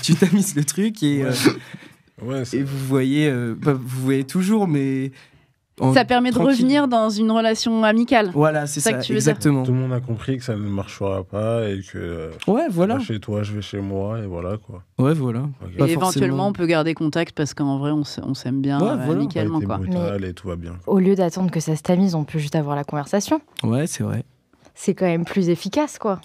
tu tamises le truc et vous voyez toujours, mais ça permet de tranquille. revenir dans une relation amicale. Voilà, c'est ça, que tu veux exactement. dire. Tout le monde a compris que ça ne marchera pas et que voilà. tu vas chez toi, je vais chez moi et voilà quoi. Ouais, voilà. Et éventuellement, on peut garder contact parce qu'en vrai, on s'aime bien amicalement. Pas quoi. été brutal et tout va bien. Au lieu d'attendre que ça se tamise, on peut juste avoir la conversation. Ouais, c'est vrai. C'est quand même plus efficace, quoi.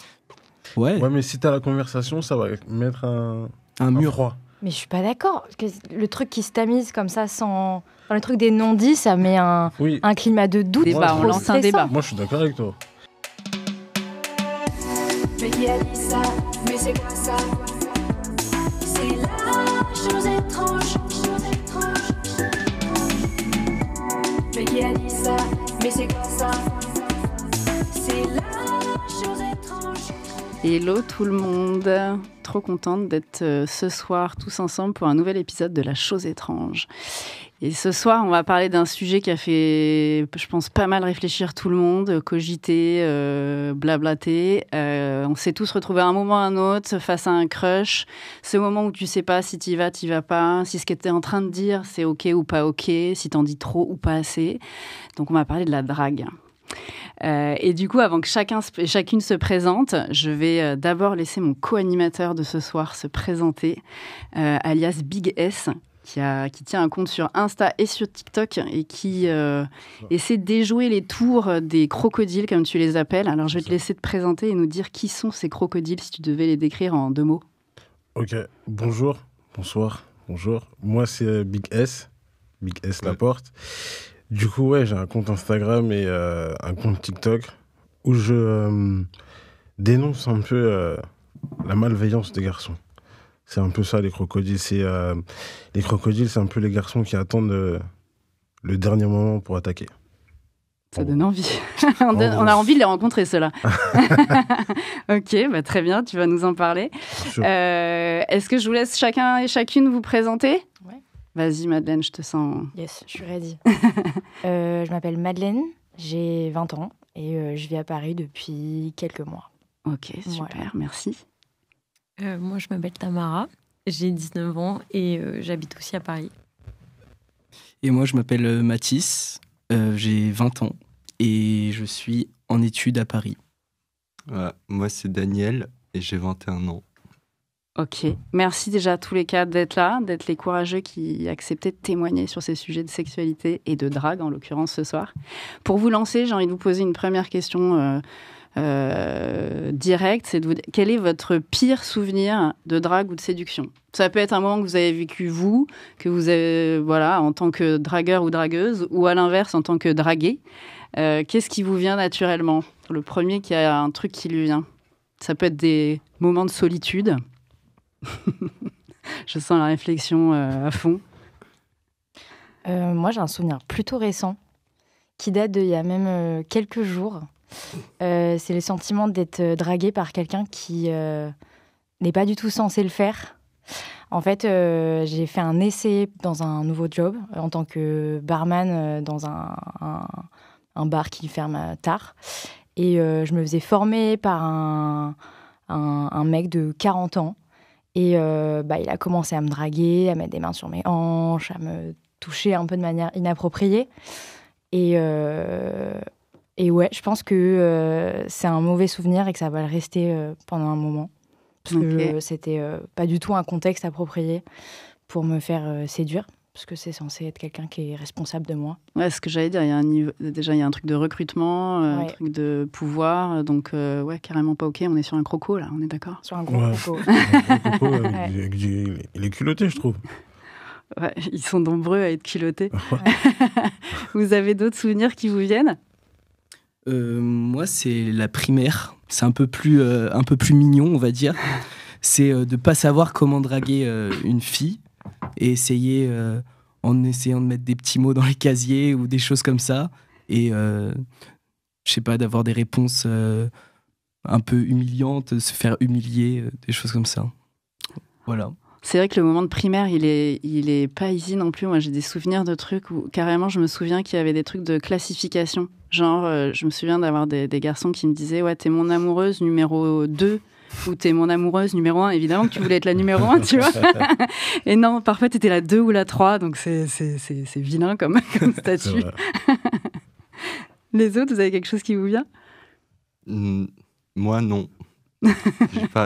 Ouais, mais si t'as la conversation, ça va mettre un mur froid. Mais je suis pas d'accord. Le truc qui se tamise comme ça, sans... Enfin, le truc des non-dits, ça met un climat de doute. On lance un débat. Moi, je suis d'accord avec toi. Mais qui a dit ça? Mais c'est quoi ça? C'est la chose étrange, Mais qui a dit ça? Mais c'est quoi ça? C'est la chose étrange. Hello tout le monde, trop contente d'être ce soir tous ensemble pour un nouvel épisode de La Chose étrange. Et ce soir, on va parler d'un sujet qui a fait, je pense, pas mal réfléchir tout le monde, cogiter, blablater. On s'est tous retrouvés à un moment ou à un autre face à un crush. Ce moment où tu sais pas si t'y vas pas, si ce que t'es en train de dire, c'est ok ou pas ok, si t'en dis trop ou pas assez. Donc on va parler de la drague. Et du coup, avant que chacune se présente, je vais d'abord laisser mon co-animateur de ce soir se présenter, alias Big S, qui tient un compte sur Insta et sur TikTok et qui essaie de déjouer les tours des crocodiles, comme tu les appelles. Alors, je vais te laisser te présenter et nous dire qui sont ces crocodiles, si tu devais les décrire en 2 mots. Ok, bonjour, bonsoir, bonjour. Moi, c'est Big S Laporte. Du coup, j'ai un compte Instagram et un compte TikTok où je dénonce un peu la malveillance des garçons. C'est un peu ça, les crocodiles. Les crocodiles, c'est un peu les garçons qui attendent le dernier moment pour attaquer. Ça donne envie. On a envie de les rencontrer, ceux-là. Ok, très bien, tu vas nous en parler. Est-ce que je vous laisse chacun et chacune vous présenter ? Ouais. Vas-y, Madeleine, je te sens... Yes, je suis ready. Je m'appelle Madeleine, j'ai 20 ans et je vis à Paris depuis quelques mois. Ok, super, merci. Moi, je m'appelle Tamara, j'ai 19 ans et j'habite aussi à Paris. Et moi, je m'appelle Mathis, j'ai 20 ans et je suis en études à Paris. Moi, c'est Daniel et j'ai 21 ans. Ok, merci déjà à tous les quatre d'être là, d'être les courageux qui acceptaient de témoigner sur ces sujets de sexualité et de drague, en l'occurrence ce soir. Pour vous lancer, j'ai envie de vous poser une première question directe, c'est de vous dire, quel est votre pire souvenir de drague ou de séduction ? Ça peut être un moment que vous avez vécu vous, que vous avez, en tant que dragueur ou dragueuse, ou à l'inverse en tant que dragué. Qu'est-ce qui vous vient naturellement ? Le premier qui a un truc qui lui vient. Ça peut être des moments de solitude. Je sens la réflexion à fond. Moi, j'ai un souvenir plutôt récent qui date d'il y a même quelques jours. C'est le sentiment d'être dragué par quelqu'un qui n'est pas du tout censé le faire. En fait, j'ai fait un essai dans un nouveau job en tant que barman dans un bar qui ferme tard. Et je me faisais former par un mec de 40 ans. Et il a commencé à me draguer, à mettre des mains sur mes hanches, à me toucher un peu de manière inappropriée. Et je pense que c'est un mauvais souvenir et que ça va le rester pendant un moment. Parce que c'était pas du tout un contexte approprié pour me faire séduire. Parce que c'est censé être quelqu'un qui est responsable de moi. Ouais, ce que j'allais dire, il y a un truc de recrutement, un truc de pouvoir. Donc, carrément pas OK. On est sur un croco, là, on est d'accord ? Sur un gros croco. Un croco, il est culotté, je trouve. Ouais, ils sont nombreux à être culottés. Vous avez d'autres souvenirs qui vous viennent ? Moi, c'est la primaire. C'est un peu plus mignon, on va dire. C'est de ne pas savoir comment draguer une fille et en essayant de mettre des petits mots dans les casiers ou des choses comme ça. Et, je sais pas, d'avoir des réponses un peu humiliantes, se faire humilier, des choses comme ça. Voilà. C'est vrai que le moment de primaire, il est pas easy non plus. Moi, j'ai des souvenirs de trucs où carrément, je me souviens qu'il y avait des trucs de classification. Genre, je me souviens d'avoir des garçons qui me disaient « Ouais, t'es mon amoureuse numéro 2 où t'es mon amoureuse numéro 1, évidemment que tu voulais être la numéro 1, tu vois. Et non, parfois t'étais la 2 ou la 3, donc c'est vilain comme statut. Les autres, vous avez quelque chose qui vous vient? Moi, non.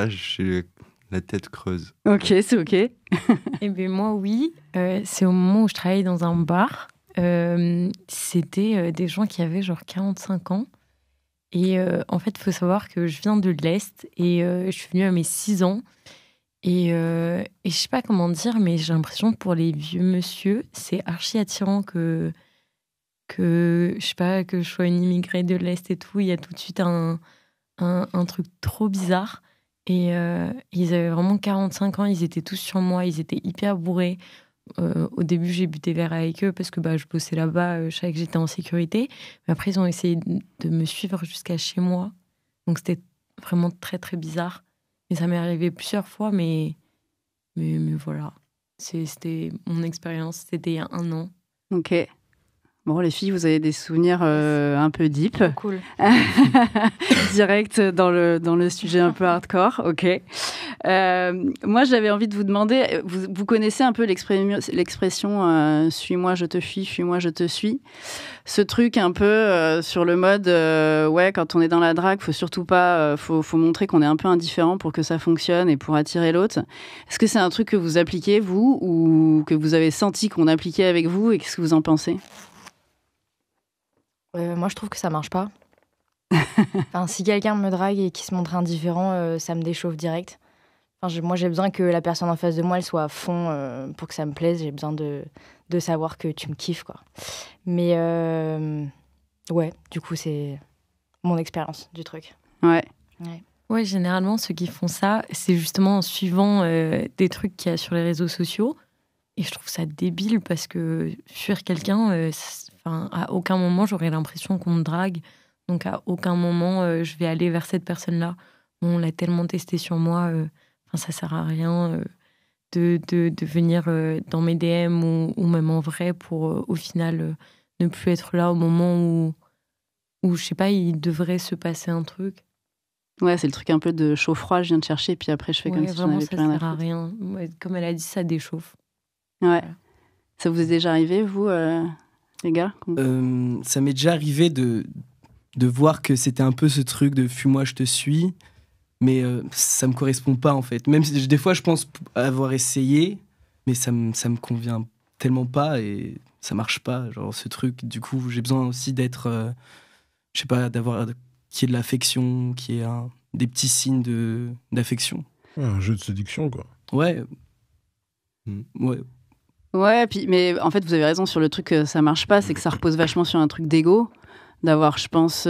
J'ai la tête creuse. Ok, c'est ok. Eh bien, moi, oui. C'est au moment où je travaillais dans un bar. C'était des gens qui avaient genre 45 ans. Et en fait, il faut savoir que je viens de l'Est et je suis venue à mes 6 ans. Et je sais pas comment dire, mais j'ai l'impression que pour les vieux monsieur, c'est archi attirant que je sais pas, que je sois une immigrée de l'Est et tout. Il y a tout de suite un truc trop bizarre. Et ils avaient vraiment 45 ans, ils étaient tous sur moi, ils étaient hyper bourrés. Au début, j'ai bu des verres avec eux parce que je bossais là-bas, je savais que j'étais en sécurité. Mais après, ils ont essayé de me suivre jusqu'à chez moi. Donc, c'était vraiment très, très bizarre. Et ça m'est arrivé plusieurs fois, mais voilà. C'était mon expérience, c'était il y a 1 an. Ok. Bon, les filles, vous avez des souvenirs un peu deep. Cool. Direct dans le sujet un peu hardcore. Ok. Moi, j'avais envie de vous demander, vous connaissez un peu l'expression suis-moi, je te fuis, fuis-moi, je te suis. Ce truc un peu sur le mode, ouais, quand on est dans la drague, faut surtout pas, faut montrer qu'on est un peu indifférent pour que ça fonctionne et pour attirer l'autre. Est-ce que c'est un truc que vous appliquez, vous, ou que vous avez senti qu'on appliquait avec vous, et qu'est-ce que vous en pensez? Moi, je trouve que ça marche pas. Enfin, si quelqu'un me drague et qui se montre indifférent, ça me déchauffe direct. Enfin, moi, j'ai besoin que la personne en face de moi, elle soit à fond pour que ça me plaise. J'ai besoin de savoir que tu me kiffes, quoi. Mais ouais, du coup, c'est mon expérience du truc. Ouais. Ouais, généralement, ceux qui font ça, c'est justement en suivant des trucs qu'il y a sur les réseaux sociaux. Et je trouve ça débile parce que fuir quelqu'un, à aucun moment, j'aurais l'impression qu'on me drague. Donc, à aucun moment, je vais aller vers cette personne-là. On l'a tellement testé sur moi, ça sert à rien de venir dans mes DM ou même en vrai pour, au final, ne plus être là au moment où, je sais pas, il devrait se passer un truc. Ouais, c'est le truc un peu de chaud-froid, je viens de chercher, puis après, je fais comme si j'en avais plus rien à foutre. Ça sert à rien. Ouais, comme elle a dit, ça déchauffe. Ouais. Voilà. Ça vous est déjà arrivé, vous, les gars? Ça m'est déjà arrivé de voir que c'était un peu ce truc de fuis-moi, je te suis, mais ça me correspond pas en fait. Même si des fois je pense avoir essayé, mais ça me convient tellement pas et ça marche pas, genre ce truc. Du coup, j'ai besoin aussi d'être, je sais pas, d'avoir qu'il y ait de l'affection, qu'il y ait des petits signes d'affection. Ouais, un jeu de séduction, quoi. Ouais. Ouais. Ouais, mais en fait, vous avez raison sur le truc que ça marche pas, c'est que ça repose vachement sur un truc d'ego, d'avoir, je pense,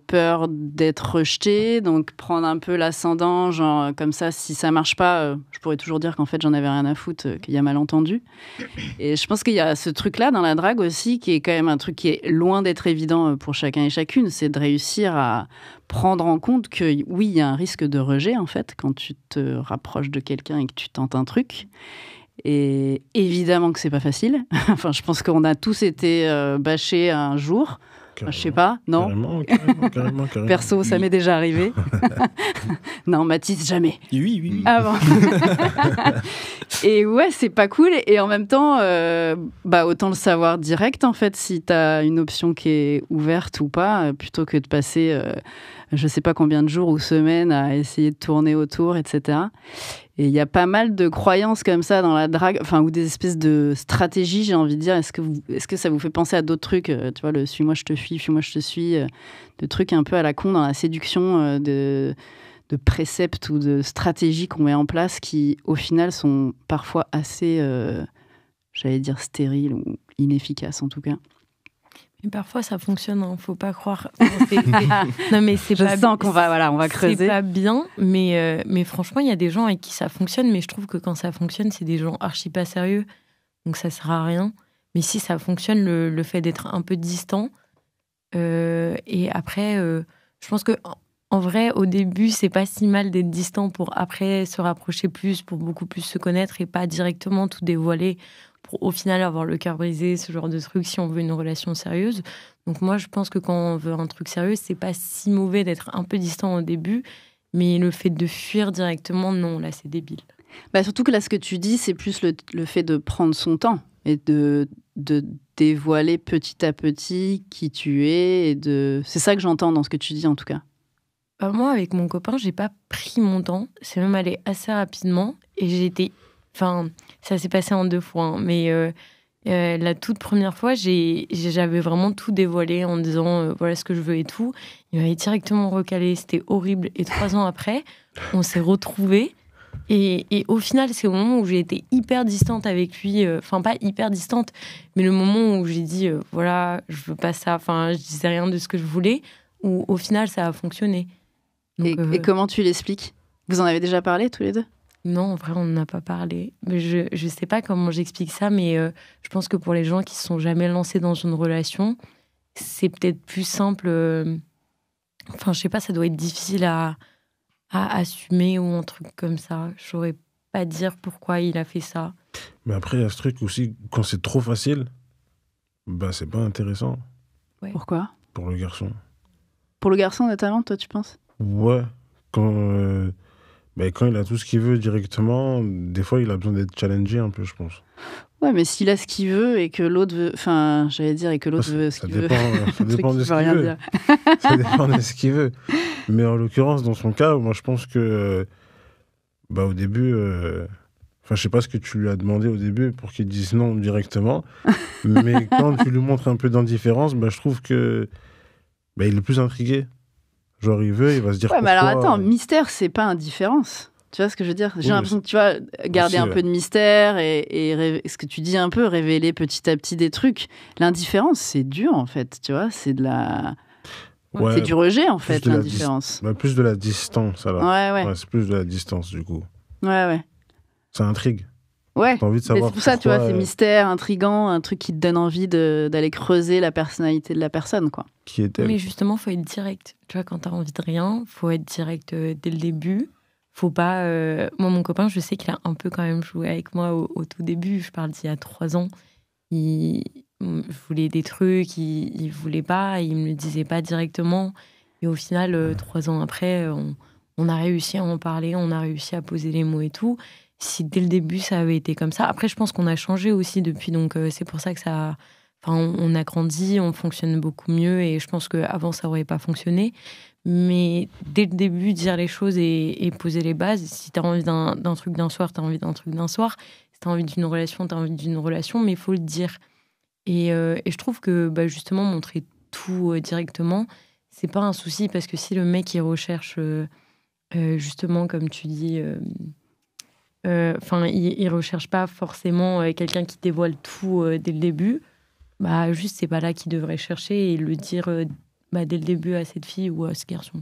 peur d'être rejeté, donc prendre un peu l'ascendant, genre comme ça, si ça marche pas, je pourrais toujours dire qu'en fait, j'en avais rien à foutre, qu'il y a malentendu. Et je pense qu'il y a ce truc-là dans la drague aussi, qui est quand même un truc qui est loin d'être évident pour chacun et chacune, c'est de réussir à prendre en compte que oui, il y a un risque de rejet, en fait, quand tu te rapproches de quelqu'un et que tu tentes un truc. Et évidemment que c'est pas facile. Enfin, je pense qu'on a tous été bâchés un jour. Je sais pas, non? Carrément. Perso, ça m'est déjà arrivé. Non, Mathis, jamais. Oui. Avant. Et ouais, c'est pas cool. Et en même temps, autant le savoir direct, en fait, si t'as une option qui est ouverte ou pas, plutôt que de passer je sais pas combien de jours ou semaines à essayer de tourner autour, etc. Et il y a pas mal de croyances comme ça dans la drague, ou des espèces de stratégies, j'ai envie de dire. Est-ce que ça vous fait penser à d'autres trucs, tu vois, le suis-moi, je te fuis, fuis-moi, je te suis, de trucs un peu à la con dans la séduction, de préceptes ou de stratégies qu'on met en place qui, au final, sont parfois assez, j'allais dire, stériles ou inefficaces, en tout cas. Et parfois, ça fonctionne, hein, faut pas croire. Non, mais c'est je pas. sens qu'on va creuser. C'est pas bien, mais franchement, il y a des gens avec qui ça fonctionne, mais je trouve que quand ça fonctionne, c'est des gens archi pas sérieux, donc ça sert à rien. Mais si ça fonctionne, le fait d'être un peu distant, et après, je pense que en vrai, au début, c'est pas si mal d'être distant pour après se rapprocher plus, pour beaucoup plus se connaître et pas directement tout dévoiler. Pour au final avoir le cœur brisé, ce genre de truc, si on veut une relation sérieuse. Donc moi, je pense que quand on veut un truc sérieux, c'est pas si mauvais d'être un peu distant au début Mais le fait de fuir directement, non, là, c'est débile. Bah, surtout que là, ce que tu dis, c'est plus le fait de prendre son temps et de dévoiler petit à petit qui tu es. C'est ça que j'entends dans ce que tu dis, en tout cas. Bah, moi, avec mon copain, j'ai pas pris mon temps. C'est même allé assez rapidement. Et j'ai été... Enfin, ça s'est passé en 2 fois. Hein, mais la toute première fois, j'avais vraiment tout dévoilé en disant voilà ce que je veux et tout. Il m'avait directement recalé. C'était horrible. Et 3 ans après, on s'est retrouvés. Et au final, c'est au moment où j'ai été hyper distante avec lui. Enfin, pas hyper distante, mais le moment où j'ai dit voilà, je veux pas ça. Enfin, je disais rien de ce que je voulais. Où au final, ça a fonctionné. Donc, et comment tu l'expliques ? Vous en avez déjà parlé tous les deux ? Non, en vrai, on n'en a pas parlé. Mais je sais pas comment j'explique ça, mais je pense que pour les gens qui se sont jamais lancés dans une relation, c'est peut-être plus simple. Enfin, je sais pas, ça doit être difficile à assumer ou un truc comme ça. Je saurais pas dire pourquoi il a fait ça. Mais après, il y a ce truc aussi, quand c'est trop facile, bah c'est pas intéressant. Ouais. Pourquoi ? Pour le garçon. Pour le garçon, notamment, toi, tu penses ? Ouais. Quand il a tout ce qu'il veut directement, des fois, il a besoin d'être challengé un peu, je pense. Ouais, mais s'il a ce qu'il veut et que l'autre veut... Enfin, j'allais dire, et que l'autre veut ce qu'il veut. Ça dépend de ce qu'il veut. Ça dépend de ce qu'il veut. Mais en l'occurrence, dans son cas, moi, je pense que... au début... Enfin, je sais pas ce que tu lui as demandé au début pour qu'il dise non directement. Mais quand tu lui montres un peu d'indifférence, je trouve que... il est plus intrigué. Genre, il veut, il va se dire ouais, pourquoi... mais alors attends, mystère, c'est pas indifférence. Tu vois ce que je veux dire ? J'ai l'impression que tu vois, garder un peu de mystère et ce que tu dis un peu, révéler petit à petit des trucs. L'indifférence, c'est dur, en fait, tu vois ? C'est de la... Ouais, c'est du rejet, en fait, l'indifférence. Plus de la distance, alors. Ouais. C'est plus de la distance, du coup. Ouais. Ça intrigue. Ouais, t'as envie de savoir c'est pour ça, tu vois, c'est pourquoi, mystère, intriguant, un truc qui te donne envie d'aller creuser la personnalité de la personne, quoi. Qui est-elle ? Mais justement, faut être direct. Tu vois, quand t'as envie de rien, faut être direct dès le début. Faut pas... Moi, mon copain, je sais qu'il a un peu quand même joué avec moi au tout début. Je parle d'il y a 3 ans. Il voulait des trucs, il voulait pas, il me le disait pas directement. Et au final, 3 ans après, on a réussi à en parler, on a réussi à poser les mots et tout. Si dès le début, ça avait été comme ça... Après, je pense qu'on a changé aussi depuis, donc c'est pour ça que ça... Enfin, on a grandi, on fonctionne beaucoup mieux, et je pense qu'avant, ça aurait pas fonctionné. Mais dès le début, dire les choses et poser les bases. Si tu as envie d'un truc d'un soir, tu as envie d'un truc d'un soir. Si tu as envie d'une relation, tu as envie d'une relation, mais il faut le dire. Et je trouve que justement, montrer tout directement, c'est pas un souci, parce que si le mec, il recherche, justement, comme tu dis... il recherche pas forcément quelqu'un qui dévoile tout dès le début. Juste, c'est pas là qu'il devrait chercher et le dire dès le début à cette fille ou à ce garçon.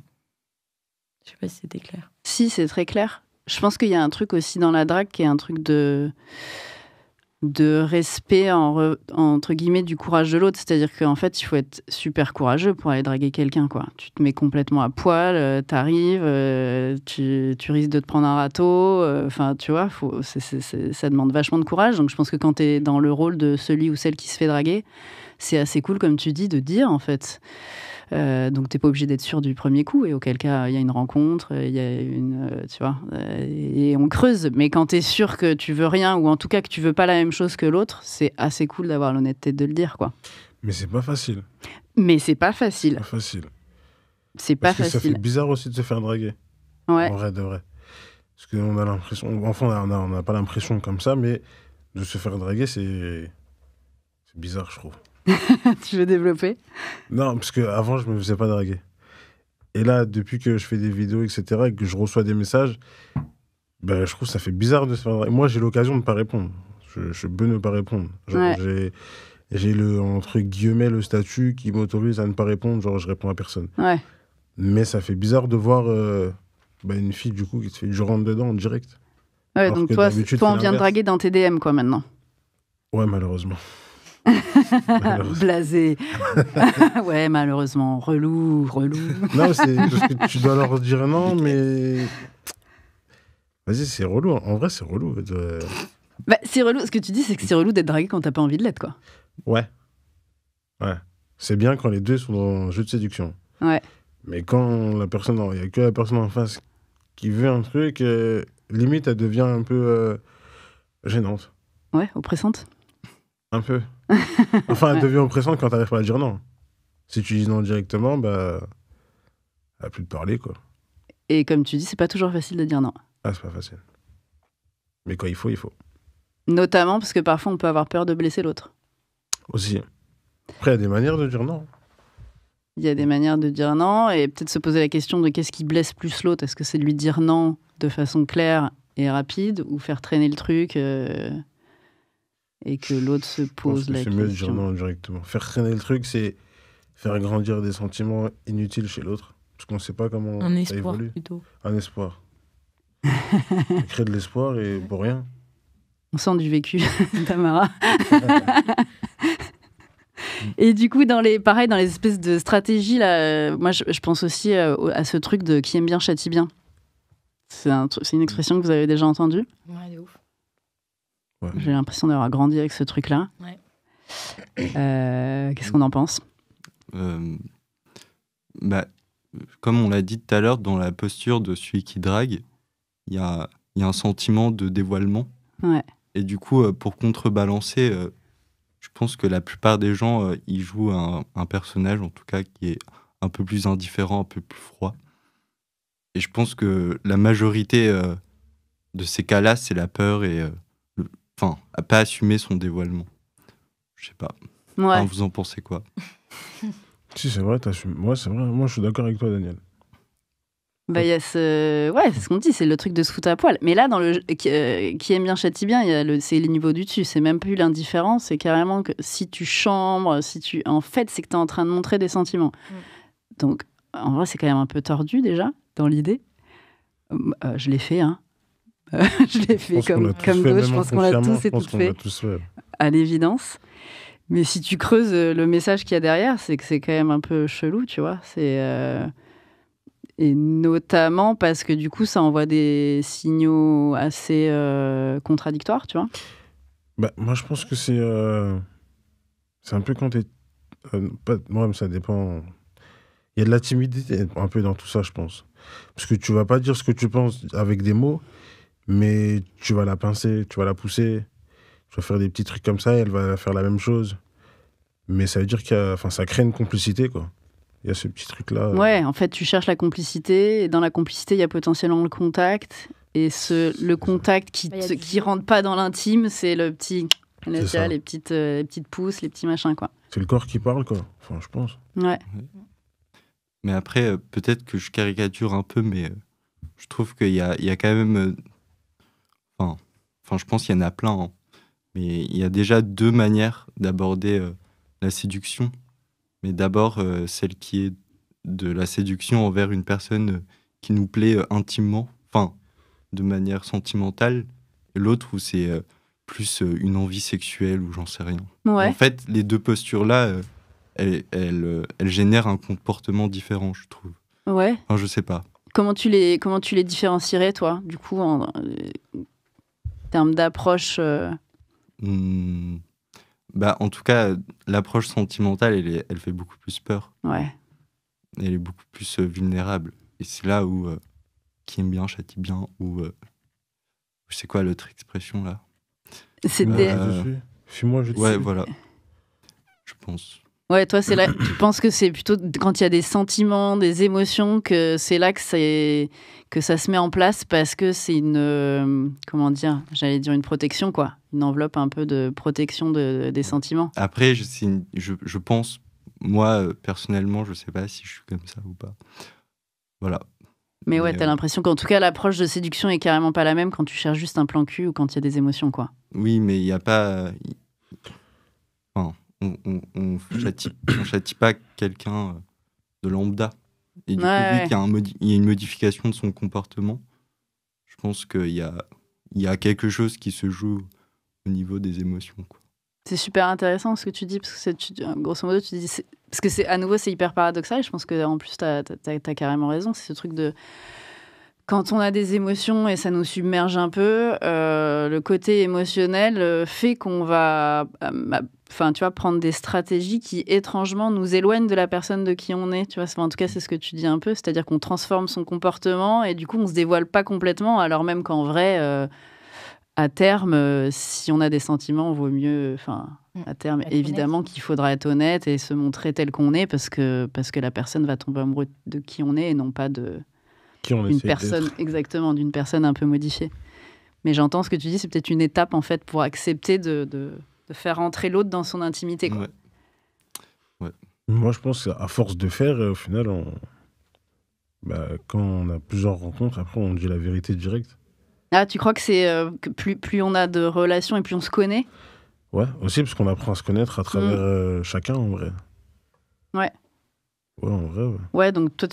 Je sais pas si c'était clair. Si, c'est très clair. Je pense qu'il y a un truc aussi dans la drague qui est un truc de respect, entre guillemets, du courage de l'autre. C'est-à-dire qu'en fait, il faut être super courageux pour aller draguer quelqu'un, quoi. Tu te mets complètement à poil, t'arrives, tu risques de te prendre un râteau. Enfin, tu vois, ça demande vachement de courage. Donc, je pense que quand t'es dans le rôle de celui ou celle qui se fait draguer, c'est assez cool, comme tu dis, de dire, en fait. Donc, t'es pas obligé d'être sûr du premier coup, et auquel cas, il y a une rencontre, il y a tu vois, et on creuse. Mais quand t'es sûr que tu veux rien, ou en tout cas que tu veux pas la même chose que l'autre, c'est assez cool d'avoir l'honnêteté de le dire, quoi. Mais c'est pas facile. C'est pas facile. C'est pas Parce que facile. ça fait bizarre aussi de se faire draguer. Ouais. En vrai, de vrai. Parce qu'on a l'impression... Enfin, on n'a pas l'impression comme ça, mais de se faire draguer, c'est bizarre, je trouve. Tu veux développer ? Non, parce qu'avant, je me faisais pas draguer. Et là, depuis que je fais des vidéos, etc., et que je reçois des messages, je trouve que ça fait bizarre de se faire draguer. Moi, j'ai l'occasion de ne pas répondre. Je peux ne pas répondre. Genre, j'ai entre guillemets, le statut qui m'autorise à ne pas répondre. Genre, je réponds à personne. Ouais. Mais ça fait bizarre de voir une fille, du coup, qui te fait je rentre dedans en direct. Ouais, donc toi, on vient de draguer dans tes DM, quoi, maintenant. Ouais, malheureusement. Blasé. Ouais, malheureusement. Relou. Non, c'est parce que tu dois leur dire non, mais... Vas-y, c'est relou. En vrai, c'est relou. C'est relou. Ce que tu dis, c'est que c'est relou d'être dragué quand t'as pas envie de l'être, quoi. Ouais. C'est bien quand les deux sont dans un jeu de séduction. Ouais. Mais quand la personne, il n'y a que la personne en face qui veut un truc, limite, elle devient un peu gênante. Ouais, oppressante. Un peu. Enfin, elle Ouais. devient oppressante quand t'arrives pas à dire non. Si tu dis non directement, bah, elle a plus de parler, quoi. Et comme tu dis, c'est pas toujours facile de dire non. Ah, c'est pas facile. Mais quand il faut, il faut. Notamment parce que parfois on peut avoir peur de blesser l'autre. Aussi. Après, il y a des manières de dire non. Il y a des manières de dire non et peut-être se poser la question de qu'est-ce qui blesse plus l'autre. Est-ce que c'est de lui dire non de façon claire et rapide ou faire traîner le truc et que l'autre se Je pense pose que la c'est mieux de dire question. non directement. Faire traîner le truc, c'est faire grandir des sentiments inutiles chez l'autre. Parce qu'on sait pas comment Un ça espoir évolue. plutôt. Un espoir. Créer de l'espoir et pour rien. On sent du vécu, Tamara. Et du coup, pareil, dans les espèces de stratégies, là, moi, je pense aussi à ce truc de qui aime bien châtie bien. C'est une expression que vous avez déjà entendue. Ouais, de ouf. Ouais. J'ai l'impression d'avoir grandi avec ce truc-là. Ouais. Qu'est-ce qu'on en pense? Bah, comme on l'a dit tout à l'heure, dans la posture de celui qui drague, il y a un sentiment de dévoilement. Ouais. Et du coup, pour contrebalancer, je pense que la plupart des gens, ils jouent un personnage, en tout cas, qui est un peu plus indifférent, un peu plus froid. Et je pense que la majorité de ces cas-là, c'est la peur et à pas assumer son dévoilement. Je sais pas. Ouais. Enfin, vous en pensez quoi? Si, c'est vrai, t'assumes. Ouais, c'est vrai. Moi, je suis d'accord avec toi, Daniel. Bah, il y a ouais, c'est ce qu'on dit, c'est le truc de se foutre à poil. Mais là, dans le qui aime bien châtie bien, c'est le niveau du dessus. C'est même plus l'indifférence, c'est carrément que si tu chambres, en fait, c'est que tu es en train de montrer des sentiments. Donc, en vrai, c'est quand même un peu tordu déjà, dans l'idée. Je l'ai fait, hein. Je l'ai fait comme d'autres. Je pense qu'on l'a tous et toutes fait, à l'évidence. Mais si tu creuses le message qu'il y a derrière, c'est que c'est quand même un peu chelou, tu vois. Et notamment parce que du coup, ça envoie des signaux assez contradictoires, tu vois. Bah, moi, je pense que c'est un peu quand t'es... moi, ça dépend. Il y a de la timidité un peu dans tout ça, je pense. Parce que tu vas pas dire ce que tu penses avec des mots, mais tu vas la pincer, tu vas la pousser, tu vas faire des petits trucs comme ça, et elle va faire la même chose. Mais ça veut dire ça crée une complicité, quoi. Il y a ce petit truc-là. Ouais, en fait, tu cherches la complicité, et dans la complicité, il y a potentiellement le contact. Et le contact qui rentre pas dans l'intime, c'est le petit... les petites pousses, les petits machins, quoi. C'est le corps qui parle, quoi. Enfin, je pense. Ouais. Mais après, peut-être que je caricature un peu, mais je trouve qu'il y a quand même... je pense qu'il y en a plein. Hein. Mais il y a déjà deux manières d'aborder la séduction. Mais d'abord, celle qui est de la séduction envers une personne qui nous plaît intimement, de manière sentimentale. Et l'autre où c'est plus une envie sexuelle ou j'en sais rien. Ouais. En fait, les deux postures-là, elles génèrent un comportement différent, je trouve. Ouais. Enfin, je sais pas. Comment tu les différencierais, toi, du coup, en termes d'approche En tout cas, l'approche sentimentale, elle fait beaucoup plus peur. Ouais. Elle est beaucoup plus vulnérable. Et c'est là où qui aime bien châtie bien, ou c'est quoi l'autre expression là? C'était. Fuis-moi, je te Ouais, suis. voilà. Je pense. Ouais, toi, c'est là. Tu penses que c'est plutôt quand il y a des sentiments, des émotions, que c'est là que ça se met en place parce que c'est une. Comment dire? J'allais dire une protection, quoi. Une enveloppe un peu de protection des sentiments. Après, je pense, moi, personnellement, je sais pas si je suis comme ça ou pas. Voilà. Mais ouais, t'as l'impression qu'en tout cas, l'approche de séduction est carrément pas la même quand tu cherches juste un plan cul ou quand il y a des émotions, quoi. Oui, mais il n'y a pas... on châtie pas quelqu'un de lambda. Et du coup, vu qu'il y a une modification de son comportement, je pense qu'il y a quelque chose qui se joue au niveau des émotions, quoi. C'est super intéressant ce que tu dis, parce que grosso modo, tu dis... Parce que à nouveau, c'est hyper paradoxal. Je pense qu'en plus, t'as carrément raison. C'est ce truc de... quand on a des émotions et ça nous submerge un peu, le côté émotionnel fait qu'on va tu vois, prendre des stratégies qui, étrangement, nous éloignent de la personne de qui on est. Tu vois, en tout cas, c'est ce que tu dis un peu. C'est-à-dire qu'on transforme son comportement et du coup, on ne se dévoile pas complètement, alors même qu'en vrai, à terme, si on a des sentiments, vaut mieux... à terme, évidemment qu'il faudra être honnête et se montrer tel qu'on est parce que la personne va tomber amoureuse de qui on est et non pas de... Qui on Une essaie personne, d'être. exactement, d'une personne un peu modifiée. Mais j'entends ce que tu dis, c'est peut-être une étape en fait pour accepter de faire entrer l'autre dans son intimité. Quoi. Ouais. Moi, je pense qu'à force de faire, au final, quand on a plusieurs rencontres, après, on dit la vérité directe. Ah, tu crois que c'est que plus on a de relations et plus on se connaît? Ouais, aussi parce qu'on apprend à se connaître à travers chacun, en vrai. Ouais. Ouais, en vrai, ouais. Ouais, donc toi,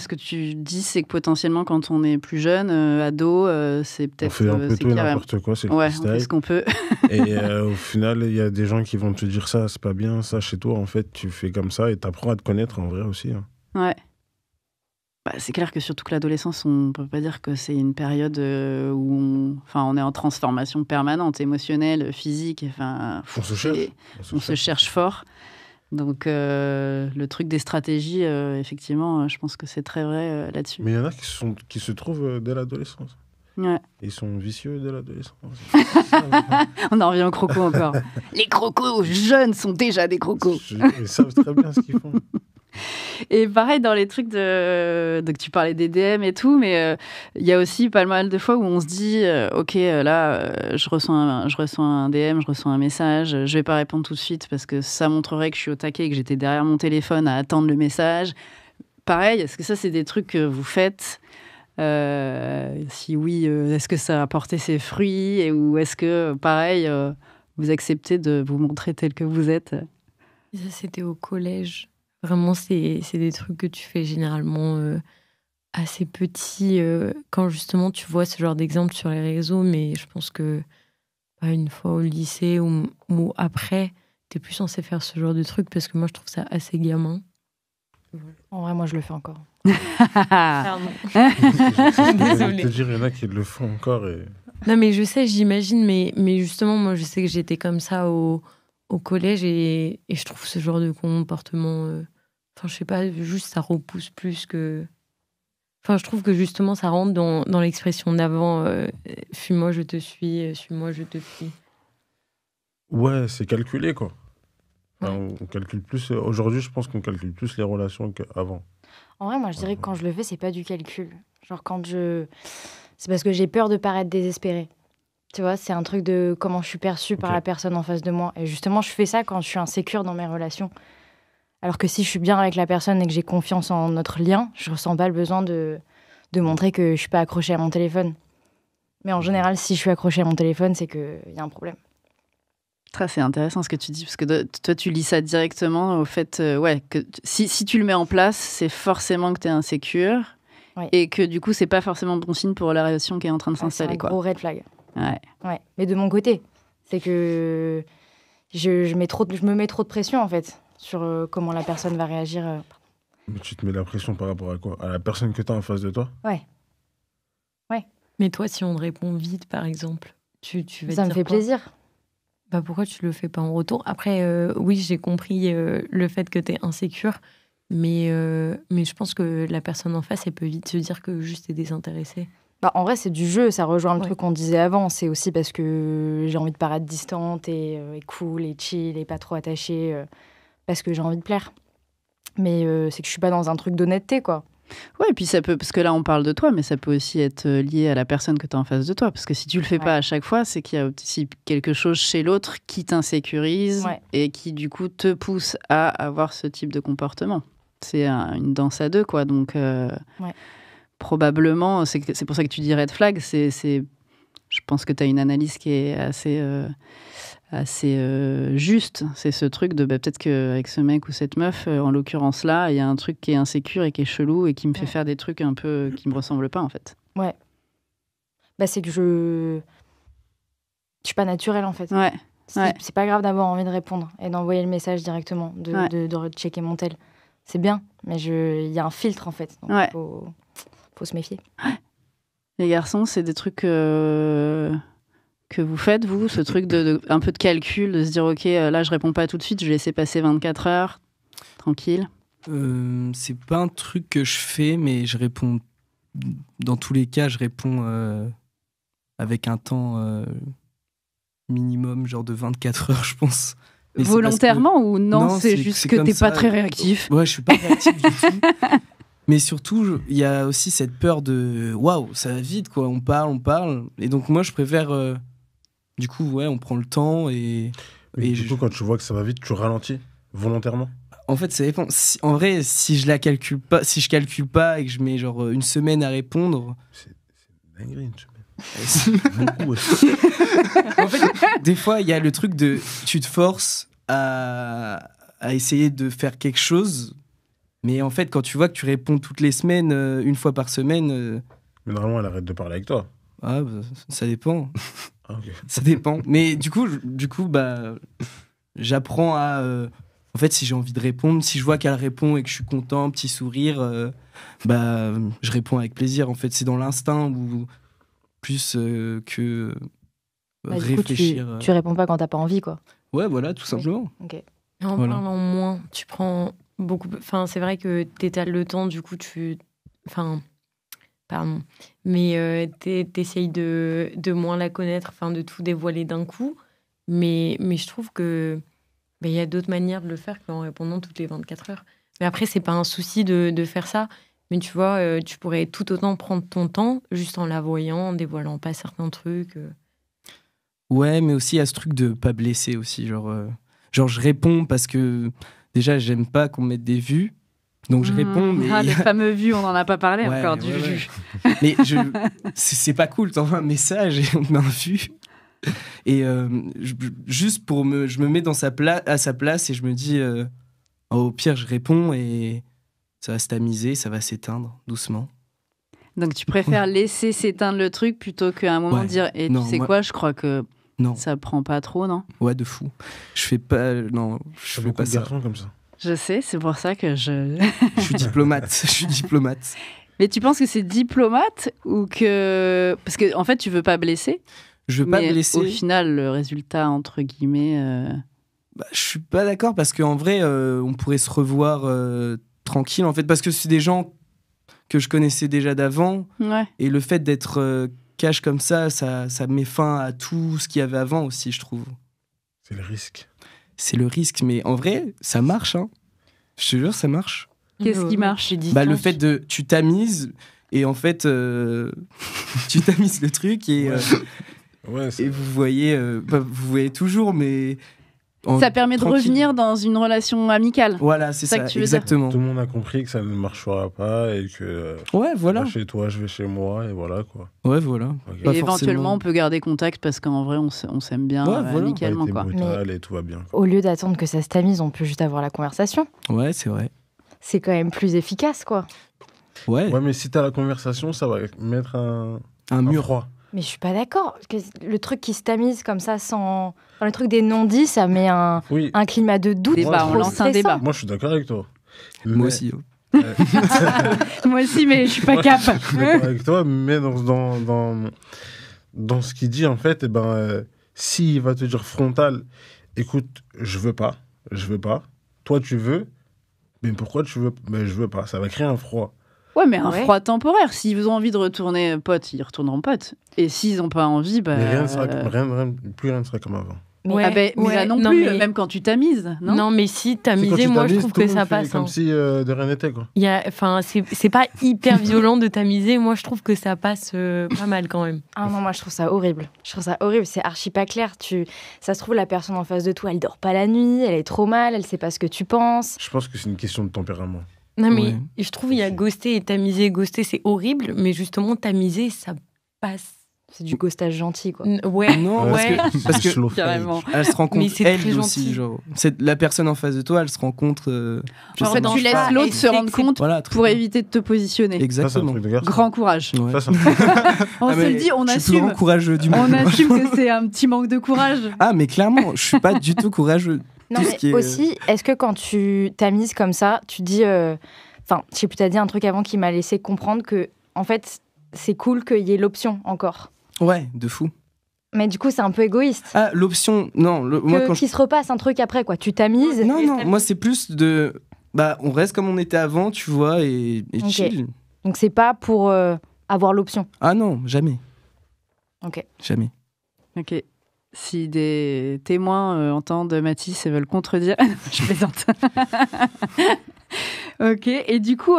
ce que tu dis, c'est que potentiellement, quand on est plus jeune, ado, c'est peut-être... On fait un peu c'est tout et carrément- n'importe quoi, c'est le Ouais, on freestyle. fait ce qu'on peut. Et au final, il y a des gens qui vont te dire ça, c'est pas bien, ça chez toi, en fait, tu fais comme ça et t'apprends à te connaître en vrai aussi. Hein. Ouais. C'est clair que surtout que l'adolescence, on peut pas dire que c'est une période où on est en transformation permanente, émotionnelle, physique. On se cherche. On se cherche fort. Donc, le truc des stratégies, effectivement, je pense que c'est très vrai là-dessus. Mais il y en a qui se trouvent dès l'adolescence. Ouais. Ils sont vicieux dès l'adolescence. On en revient aux crocos encore. Les crocos jeunes sont déjà des crocos. Ils savent très bien ce qu'ils font. Et pareil, dans les trucs donc tu parlais des DM et tout, mais il y a aussi pas mal de fois où on se dit ok, là, je reçois un DM, je reçois un message, je vais pas répondre tout de suite parce que ça montrerait que je suis au taquet et que j'étais derrière mon téléphone à attendre le message. Pareil, est-ce que ça, c'est des trucs que vous faites? Si oui, est-ce que ça a porté ses fruits? Ou est-ce que, pareil, vous acceptez de vous montrer tel que vous êtes? Ça, c'était au collège. Vraiment, c'est des trucs que tu fais généralement assez petits quand justement tu vois ce genre d'exemple sur les réseaux. Mais je pense que une fois au lycée ou après, t'es plus censé faire ce genre de trucs parce que moi, je trouve ça assez gamin. En vrai, moi, je le fais encore. Pardon. Désolée. Il y en a qui le font encore. Non, mais je sais, j'imagine, mais justement, moi, je sais que j'étais comme ça au collège et je trouve ce genre de comportement... je sais pas, juste ça repousse plus que... je trouve que justement, ça rentre dans l'expression d'avant. Fuis-moi, je te suis. Suis-moi, je te fuis. Ouais, c'est calculé, quoi. Ouais. On calcule plus... Aujourd'hui, je pense qu'on calcule plus les relations qu'avant. En vrai, moi, je dirais que quand je le fais, c'est pas du calcul. Genre, c'est parce que j'ai peur de paraître désespérée. Tu vois, c'est un truc de comment je suis perçue par la personne en face de moi. Et justement, je fais ça quand je suis insécure dans mes relations. Alors que si je suis bien avec la personne et que j'ai confiance en notre lien, je ressens pas le besoin de montrer que je suis pas accrochée à mon téléphone. Mais en général, si je suis accrochée à mon téléphone, c'est qu'il y a un problème. C'est intéressant ce que tu dis, parce que toi, tu lis ça directement au fait que si tu le mets en place, c'est forcément que tu es insécure et que du coup, c'est pas forcément bon signe pour la relation qui est en train de s'installer. C'est un gros red flag. Ouais. Mais de mon côté, c'est que je me mets trop de pression en fait sur comment la personne va réagir. Mais tu te mets la pression par rapport à quoi? À la personne que tu as en face de toi? Ouais. Mais toi, si on te répond vite, par exemple, tu vas ça dire me fait quoi? plaisir. Pourquoi tu le fais pas en retour? Après, oui, j'ai compris le fait que tu es insécure, mais je pense que la personne en face, elle peut vite se dire que juste t'es désintéressée. En vrai, c'est du jeu, ça rejoint le truc qu'on disait avant. C'est aussi parce que j'ai envie de paraître distante et cool et chill et pas trop attachée parce que j'ai envie de plaire. Mais c'est que je suis pas dans un truc d'honnêteté, quoi. Ouais, et puis ça peut, parce que là on parle de toi, mais ça peut aussi être lié à la personne que tu as en face de toi. Parce que si tu le fais pas à chaque fois, c'est qu'il y a aussi quelque chose chez l'autre qui t'insécurise et qui du coup te pousse à avoir ce type de comportement. C'est une danse à deux, quoi. Donc probablement, c'est pour ça que tu dis red flag. Je pense que tu as une analyse qui est assez juste. C'est ce truc de peut-être qu'avec ce mec ou cette meuf, en l'occurrence là, il y a un truc qui est insécure et qui est chelou et qui me fait faire des trucs un peu qui me ressemblent pas en fait. Ouais. C'est que je suis pas naturelle en fait. Ouais. C'est pas grave d'avoir envie de répondre et d'envoyer le message directement, de checker mon tel. C'est bien, mais il y a un filtre en fait. Donc faut faut se méfier. Les garçons, c'est des trucs que vous faites, vous, ce truc un peu de calcul, de se dire, ok, là, je réponds pas tout de suite, je vais laisser passer 24 heures, tranquille. C'est pas un truc que je fais, mais je réponds. Dans tous les cas, je réponds avec un temps minimum, genre de 24 heures, je pense. Mais c'est Volontairement ou non, Non, c'est juste que comme t'es pas ça. très réactif. Ouais, je suis pas réactif du tout. Mais surtout, il y a aussi cette peur de waouh, ça va vite, quoi. On parle. Et donc, moi, je préfère. Du coup, ouais, on prend le temps et. Et du coup, quand tu vois que ça va vite, tu ralentis volontairement. En fait, ça dépend. En vrai, si je calcule pas et que je mets genre une semaine à répondre. C'est dinguerie, une semaine. Beaucoup, ouais. En fait, des fois, il y a le truc de tu te forces à essayer de faire quelque chose, mais en fait, quand tu vois que tu réponds toutes les semaines, une fois par semaine, Mais normalement, elle arrête de parler avec toi. bah, ça dépend. Ah, ok. Ça dépend. Mais du coup, bah, j'apprends à. En fait, si j'ai envie de répondre, si je vois qu'elle répond et que je suis content, petit sourire, bah, je réponds avec plaisir. En fait, c'est dans l'instinct ou plus que Bah, du coup, réfléchir. tu réponds pas quand t'as pas envie, quoi. Ouais, voilà, tout simplement. Ok. Et en Voilà. parlant moins, tu prends beaucoup. Enfin, c'est vrai que t'étales le temps, du coup, Enfin, pardon. Mais t'essayes de moins la connaître, enfin, de tout dévoiler d'un coup. Mais je trouve que il y a d'autres manières de le faire qu'en répondant toutes les 24 heures. Mais après, c'est pas un souci de faire ça. Mais tu vois, tu pourrais tout autant prendre ton temps juste en la voyant, en dévoilant pas certains trucs. Ouais, mais aussi il y a ce truc de pas blesser aussi. Genre, je réponds parce que déjà, j'aime pas qu'on mette des vues. Donc je réponds, mais. Ah, les fameux vues, on n'en a pas parlé Ouais, encore ouais, du ouais. vu. Mais c'est pas cool, t'envoies un message et on te met un vu. Et juste je me mets à sa place et je me dis, au pire, je réponds et ça va se tamiser, ça va s'éteindre doucement. Donc tu préfères laisser s'éteindre le truc plutôt qu'à un moment Ouais. dire, et Non, tu sais moi- quoi, je crois que Non, ça prend pas trop, non? ouais, de fou. Je fais pas. Non, je Je fais beaucoup pas de ça. garçons comme ça. Je sais, c'est pour ça que je... Je suis diplomate. Je suis diplomate. Mais tu penses que c'est diplomate ou que... Parce que en fait, tu veux pas blesser, Je veux pas mais blesser. au final, le résultat, entre guillemets... Bah, je suis pas d'accord parce qu'en vrai, on pourrait se revoir tranquille en fait parce que c'est des gens que je connaissais déjà d'avant Ouais. et le fait d'être cash comme ça met fin à tout ce qu'il y avait avant aussi, je trouve. C'est le risque. C'est le risque, mais en vrai, ça marche. Hein. Je te jure, ça marche. Qu'est-ce qui marche? Bah, le fait de tu tamises et en fait tu tamises le truc et Ouais, c'est- et vous voyez toujours, mais Ça permet de tranquille. revenir dans une relation amicale. Voilà, c'est ça ça, que tu veux dire. exactement. tout le monde a compris que ça ne marchera pas et que Ouais, tu voilà. vas chez toi, je vais chez moi et voilà quoi. Ouais, voilà. Ok. Pas Et éventuellement, forcément. on peut garder contact parce qu'en vrai, on s'aime bien Ouais, voilà. amicalement, T'es quoi. brutal et tout va bien. Au lieu d'attendre que ça se tamise, on peut juste avoir la conversation. Ouais, c'est vrai. C'est quand même plus efficace, quoi. Ouais, Ouais, mais si t'as la conversation, ça va mettre un un mur. froid. Mais je suis pas d'accord. Le truc qui se tamise comme ça, sans... Enfin, le truc des non-dits, ça met un Oui, climat de doute. Débat, trop on lance un stressant. débat. moi je suis d'accord avec toi. Moi Mais- aussi. Moi aussi, mais je suis pas cap. Je suis d'accord avec toi, mais dans ce qu'il dit, en fait, s'il va te dire frontal, écoute, je veux pas, toi tu veux, mais pourquoi tu veux, mais je veux pas, ça va créer un froid. Ouais, mais un Ouais. froid temporaire. S'ils ont envie de retourner potes, ils retourneront potes. Et s'ils n'ont pas envie, bah... Mais plus rien ne sera comme avant. Mais- Ah ben, mais là non non, plus, mais- même quand tu tamises, non? Non, mais si t'as C'est quand misé, tu moi je t'amuses, trouve tout que le ça monde fait passe. Comme hein. si de rien n'était, quoi. Enfin, c'est pas hyper violent de tamiser. Moi, je trouve que ça passe pas mal quand même. Ah non, moi je trouve ça horrible. Je trouve ça horrible, c'est archi pas clair. Ça se trouve, la personne en face de toi, elle dort pas la nuit, elle est trop mal, elle sait pas ce que tu penses. Je pense que c'est une question de tempérament. Non, mais Ouais. je trouve il y a ghoster et tamiser. Ghoster, c'est horrible, mais justement, tamiser, ça passe. C'est du ghostage gentil, quoi. Ouais, Non, ouais. parce que Slow fade. Carrément. elle se rend Mais compte c'est elle très aussi, gentil. genre. La personne en face de toi, elle se rend compte. En fait, Non, tu laisses pas. l'autre Elle se sait rendre que c'est- compte Voilà, pour éviter de te positionner. Ça, c'est un exactement. truc de garçon. Grand courage. Ouais. Ça, c'est un truc On Ah, se mais le dit, on je suis le plus assume. grand courageux du monde. On assume que c'est un petit manque de courage. Ah, mais clairement, je suis pas du tout courageux. Non, Tout ce mais qui est, aussi, est-ce que quand tu tamises comme ça, tu dis. Enfin, je sais plus, t'as dit un truc avant qui m'a laissé comprendre que en fait, c'est cool qu'il y ait l'option encore. Ouais, de fou. Mais du coup, c'est un peu égoïste. Ah, l'option, non, moi quand Qu'il se repasse un truc après, quoi. Tu t'amuses. Non, moi c'est plus de... Bah, on reste comme on était avant, tu vois, et Ok. chill. Donc, c'est pas pour avoir l'option. Ah non, jamais. Ok. Jamais. Ok. Si des témoins entendent Mathis et veulent contredire, je plaisante. Ok. Et du coup,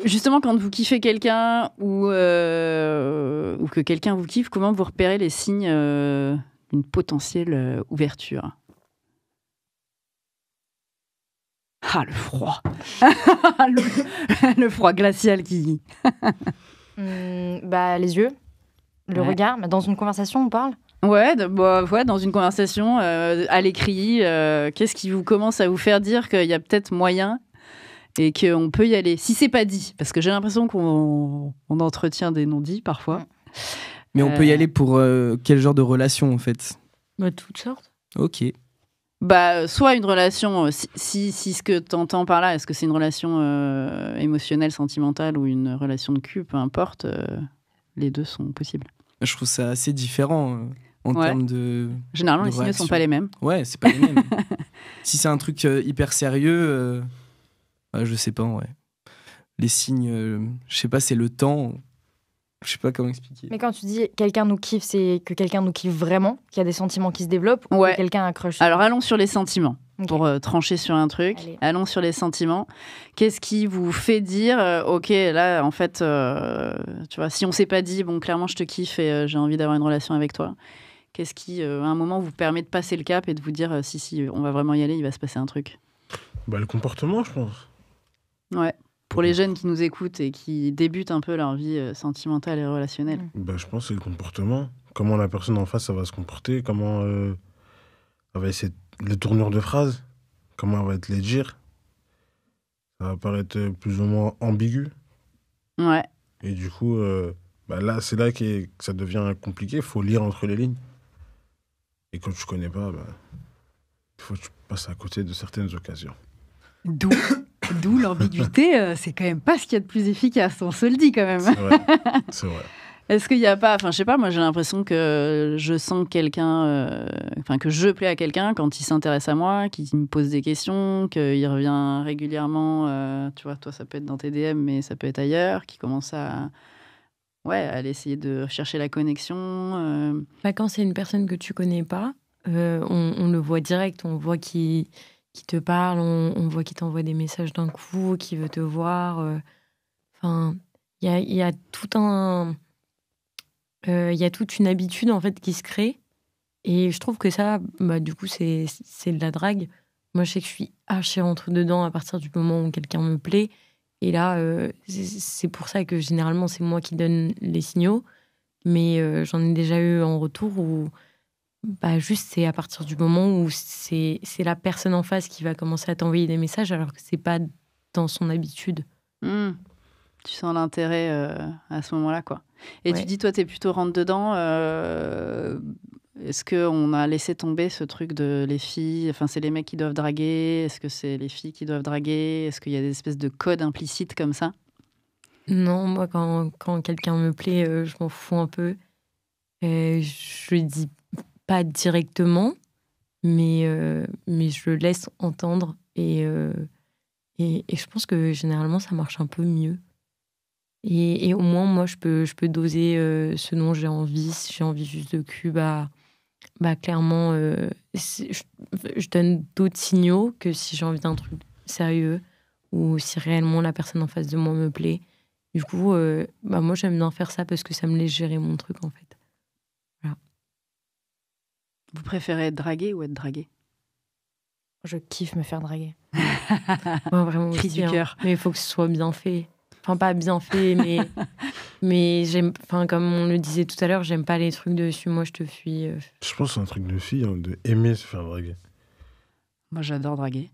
justement, quand vous kiffez quelqu'un ou que quelqu'un vous kiffe, comment vous repérez les signes d'une potentielle ouverture? Ah, le froid. le froid glacial qui... Bah, les yeux, le Ouais. regard. Dans une conversation, on parle. Ouais, ouais, dans une conversation, à l'écrit, qu'est-ce qui vous commence à vous faire dire qu'il y a peut-être moyen et qu'on peut y aller, si c'est pas dit, parce que j'ai l'impression qu'on entretient des non-dits parfois. Mais on peut y aller pour quel genre de relation, en fait? Bah, toutes sortes. Ok. Bah, soit une relation, si ce que tu entends par là, est-ce que c'est une relation émotionnelle, sentimentale ou une relation de cul, peu importe, les deux sont possibles. Je trouve ça assez différent en Ouais. termes de... Généralement, de les signaux réaction. sont pas les mêmes. Ouais, c'est pas les mêmes. Si c'est un truc hyper sérieux, je sais pas, ouais. Les signes, je sais pas, c'est le temps. Je sais pas comment expliquer. Mais quand tu dis quelqu'un nous kiffe, c'est que quelqu'un nous kiffe vraiment, qu'il y a des sentiments qui se développent, ou Ouais. que quelqu'un a un crush. Alors, allons sur les sentiments. Ok. Pour trancher sur un truc, Allez. allons sur les sentiments. Qu'est-ce qui vous fait dire, ok, là, en fait, tu vois, si on s'est pas dit, bon, clairement, je te kiffe et j'ai envie d'avoir une relation avec toi. Qu'est-ce qui, à un moment, vous permet de passer le cap et de vous dire, si, on va vraiment y aller, il va se passer un truc. Bah, le comportement, je pense. Ouais. Pour les jeunes qui nous écoutent et qui débutent un peu leur vie sentimentale et relationnelle. Bah, je pense que c'est le comportement. Comment la personne en face, ça va se comporter. Comment elle va essayer les tournures de phrases. Comment elle va te les dire. Ça va paraître plus ou moins ambigu. Ouais. Et du coup, bah là, c'est là que ça devient compliqué. Il faut lire entre les lignes. Et quand tu connais pas, bah, il faut que tu passes à côté de certaines occasions. D'où l'ambiguïté, c'est quand même pas ce qu'il y a de plus efficace, on se le dit quand même. C'est vrai. C'est vrai. Est-ce qu'il n'y a pas, enfin je sais pas, moi j'ai l'impression que je sens quelqu'un, enfin que je plais à quelqu'un quand il s'intéresse à moi, qu'il me pose des questions, qu'il revient régulièrement, tu vois, toi ça peut être dans tes DM mais ça peut être ailleurs, qui commence à aller essayer de chercher la connexion. Bah, quand c'est une personne que tu connais pas, on le voit direct, on voit qui te parle, on voit qui t'envoie des messages d'un coup, qui veut te voir. Enfin, il y a tout un... Il y a toute une habitude en fait qui se crée et je trouve que ça, bah, du coup, c'est de la drague. Moi, je sais que je suis archi rentre dedans à partir du moment où quelqu'un me plaît. Et là, c'est pour ça que généralement, c'est moi qui donne les signaux. Mais j'en ai déjà eu en retour où bah, juste c'est à partir du moment où c'est la personne en face qui va commencer à t'envoyer des messages alors que c'est pas dans son habitude. Tu sens l'intérêt à ce moment-là, quoi. Et Ouais. tu dis, toi, t'es plutôt rentre-dedans. Est-ce qu'on a laissé tomber ce truc de les filles, enfin, c'est les mecs qui doivent draguer? Est-ce que c'est les filles qui doivent draguer? Est-ce qu'il y a des espèces de codes implicites comme ça? Non, moi, quand quelqu'un me plaît, je m'en fous un peu. Je le dis pas directement, mais je le laisse entendre. Et je pense que généralement, ça marche un peu mieux. Et au moins, moi, je peux doser ce dont j'ai envie. Si j'ai envie juste de cul, bah clairement, je donne d'autres signaux que si j'ai envie d'un truc sérieux ou si réellement la personne en face de moi me plaît. Du coup, moi, j'aime bien faire ça parce que ça me laisse gérer mon truc, en fait. Voilà. Vous préférez être dragué ou être dragué? Je kiffe me faire draguer. Ouais, vraiment Cri aussi, du cœur. Mais il faut que ce soit bien fait. Enfin, pas bien fait, mais j'aime, enfin, comme on le disait tout à l'heure, j'aime pas les trucs de suis-moi, je te fuis. Je pense que c'est un truc de fille, hein, de aimer se faire draguer. Moi, j'adore draguer.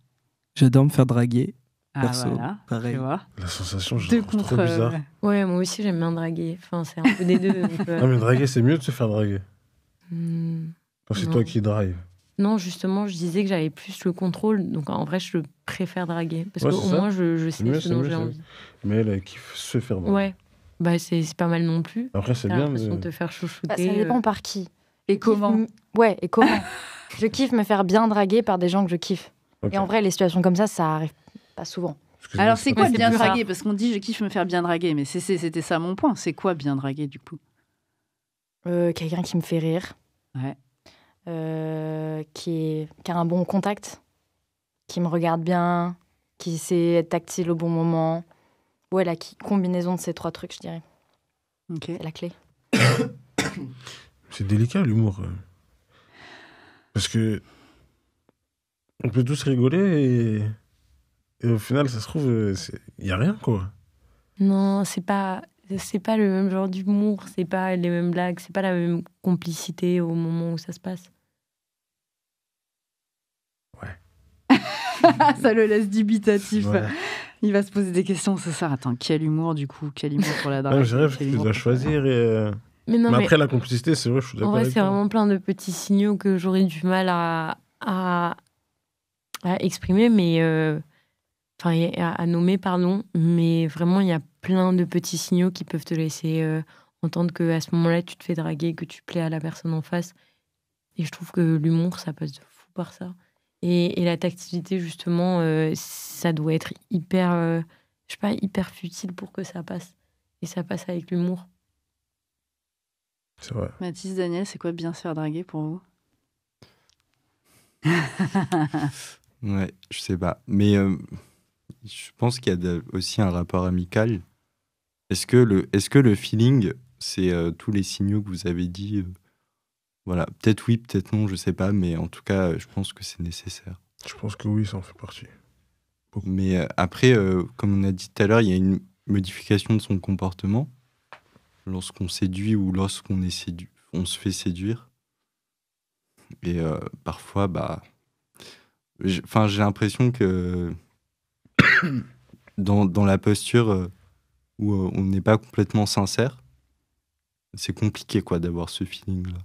J'adore me faire draguer, Ah, perso. voilà. Pareil. Tu vois. La sensation, je Deux la trouve contre. trop bizarre. Ouais, moi aussi, j'aime bien draguer. Enfin, c'est un peu des deux. Donc, Ah, mais draguer, c'est mieux de se faire draguer. Quand c'est Non. toi qui drive. Non, justement, je disais que j'avais plus le contrôle. Donc, en vrai, je préfère draguer. Parce Ouais, qu'au c'est ça. moins, je sais mieux, ce c'est dont mieux, j'ai c'est envie. Mais elle kiffe se faire draguer. Ouais. Bah, c'est pas mal non plus. Après, c'est T'as bien. l'impression de Mais... te faire chouchouter. Bah, ça dépend par qui. Et comment Ouais, et comment Je kiffe me faire bien draguer par des gens que je kiffe. Ok. Et en vrai, les situations comme ça arrive pas souvent. Excuse-moi, Alors, c'est pas quoi c'est bien plus draguer rare. Parce qu'on dit je kiffe me faire bien draguer, mais c'était ça mon point. C'est quoi bien draguer du coup Quelqu'un qui me fait rire. Ouais. Qui a un bon contact, qui me regarde bien, qui sait être tactile au bon moment. Ouais, la combinaison de ces 3 trucs, je dirais. Ok. C'est la clé. C'est délicat l'humour. Parce que on peut tous rigoler et au final, ça se trouve, il n'y a rien, quoi. Non, c'est pas le même genre d'humour, c'est pas les mêmes blagues, c'est pas la même complicité au moment où ça se passe. Ça le laisse dubitatif. Ouais. Il va se poser des questions ce soir. Attends, quel humour du coup Quel humour pour la drague Ouais, c'est vrai, parce que Quel tu humour dois pour- choisir. Mais non, Mais mais après, la complicité, c'est vrai, je suis en d'accord vrai, avec c'est toi. vraiment plein de petits signaux que j'aurais du mal à exprimer, mais enfin à nommer, pardon. Mais vraiment, il y a plein de petits signaux qui peuvent te laisser entendre que à ce moment-là, tu te fais draguer, que tu plais à la personne en face. Et je trouve que l'humour, ça passe de fou par ça. Et la tactilité, justement, ça doit être hyper, je sais pas, hyper futile pour que ça passe. Et ça passe avec l'humour. C'est vrai. Mathis, Daniel, c'est quoi bien se faire draguer pour vous Ouais, je sais pas. Mais je pense qu'il y a aussi un rapport amical. Est-ce que le feeling, c'est tous les signaux que vous avez dit voilà, peut-être oui, peut-être non, je sais pas, mais en tout cas, je pense que c'est nécessaire. Je pense que oui, ça en fait partie. Mais après, comme on a dit tout à l'heure, il y a une modification de son comportement lorsqu'on séduit ou lorsqu'on est séduit, on se fait séduire. Et parfois, bah, j'ai l'impression que dans la posture où on n'est pas complètement sincère, c'est compliqué quoi d'avoir ce feeling-là.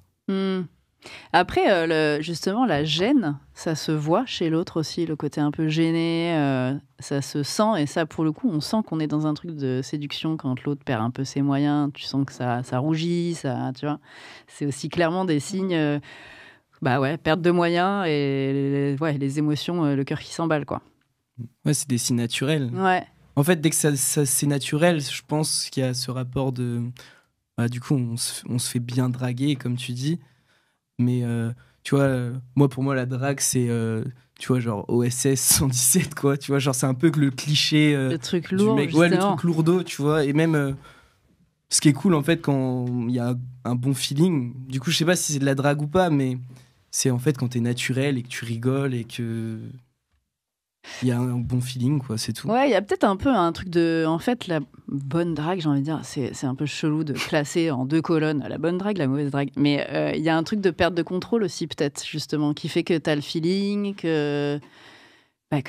Après, justement, la gêne, ça se voit chez l'autre aussi, le côté un peu gêné, ça se sent, et ça, pour le coup, on sent qu'on est dans un truc de séduction quand l'autre perd un peu ses moyens, tu sens que ça rougit, ça, tu vois. C'est aussi clairement des signes, bah ouais, perte de moyens et les émotions, le cœur qui s'emballe, quoi. Ouais, c'est des signes naturels. Ouais. En fait, dès que ça c'est naturel, je pense qu'il y a ce rapport de... Bah, du coup, on se fait bien draguer, comme tu dis. Mais tu vois, pour moi, la drague, c'est, tu vois, genre OSS 117, quoi. Tu vois, genre, c'est un peu que le cliché Le truc du lourd, mec. Ouais, le justement. truc lourdeau, tu vois. Et même, ce qui est cool, en fait, quand il y a un bon feeling, du coup, je sais pas si c'est de la drague ou pas, mais c'est en fait quand t'es naturel et que tu rigoles et que il y a un bon feeling, quoi, c'est tout. Ouais, il y a peut-être un peu un truc de... En fait, la bonne drague, j'ai envie de dire, c'est un peu chelou de classer en 2 colonnes la bonne drague, la mauvaise drague. Mais il y a un truc de perte de contrôle aussi, peut-être, justement, qui fait que tu as le feeling, que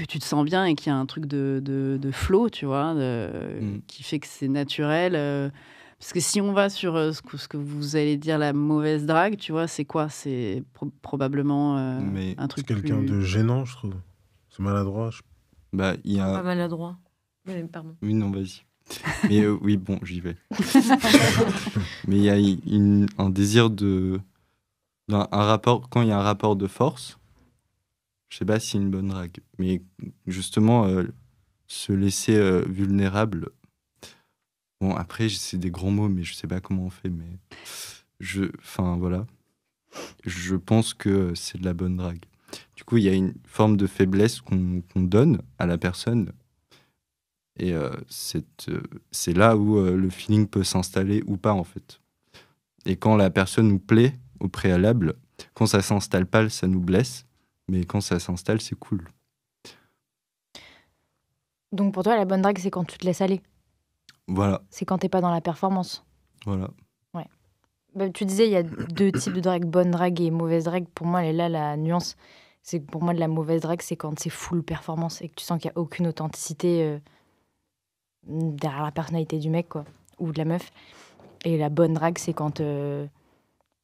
tu te sens bien et qu'il y a un truc de flow, tu vois, qui fait que c'est naturel. Parce que si on va sur ce que vous allez dire la mauvaise drague, tu vois, c'est quoi ? C'est probablement Mais un truc C'est quelqu'un plus... de gênant, je trouve. C'est maladroit. Bah, il y Pas a... maladroit. Pardon. Oui, non, vas-y. Mais oui, bon, j'y vais. Mais il y a un désir un rapport, quand il y a un rapport de force, je sais pas si c'est une bonne drague, mais justement, se laisser vulnérable. Bon, après, c'est des grands mots, mais je sais pas comment on fait, mais enfin, voilà. Je pense que c'est de la bonne drague. Du coup, il y a une forme de faiblesse qu'on donne à la personne. Et c'est là où le feeling peut s'installer ou pas, en fait. Et quand la personne nous plaît au préalable, quand ça s'installe pas, ça nous blesse. Mais quand ça s'installe, c'est cool. Donc pour toi, la bonne drague, c'est quand tu te laisses aller. Voilà, C'est quand t'es pas dans la performance. voilà. Bah, tu disais, il y a 2 types de drague, bonne drague et mauvaise drague. Pour moi, elle est là, la nuance. C'est que pour moi, de la mauvaise drague, c'est quand c'est full performance et que tu sens qu'il n'y a aucune authenticité derrière la personnalité du mec, quoi, ou de la meuf. Et la bonne drague, c'est quand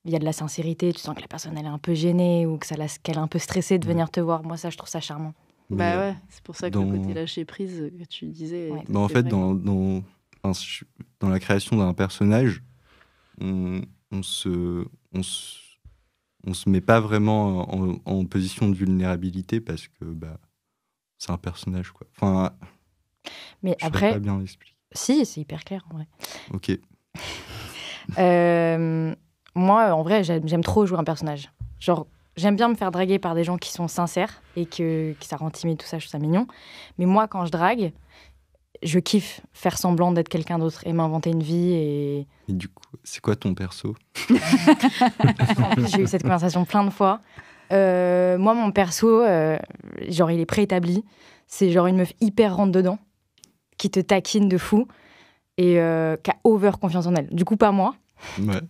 il y a de la sincérité, tu sens que la personne elle est un peu gênée ou qu'elle est un peu stressée de venir te voir. Moi, ça, je trouve ça charmant. Bah Mais, ouais, c'est pour ça que le côté lâcher prise que tu disais. Ouais. Mais en c'est fait, vrai, dans la création d'un personnage, on se met pas vraiment en position de vulnérabilité parce que c'est un personnage, quoi. Enfin, Mais je sais après, pas bien l'expliquer. si, c'est hyper clair en vrai. Ok. Moi, en vrai, j'aime trop jouer un personnage. Genre, j'aime bien me faire draguer par des gens qui sont sincères et que ça rend timide, tout ça, je trouve ça mignon. Mais moi, quand je drague, je kiffe faire semblant d'être quelqu'un d'autre et m'inventer une vie. Et du coup, c'est quoi ton perso? en plus, j'ai eu cette conversation plein de fois. Moi, mon perso, genre, il est préétabli. C'est genre une meuf hyper rentre-dedans, qui te taquine de fou et qui a over confiance en elle. Du coup, pas moi. Ouais.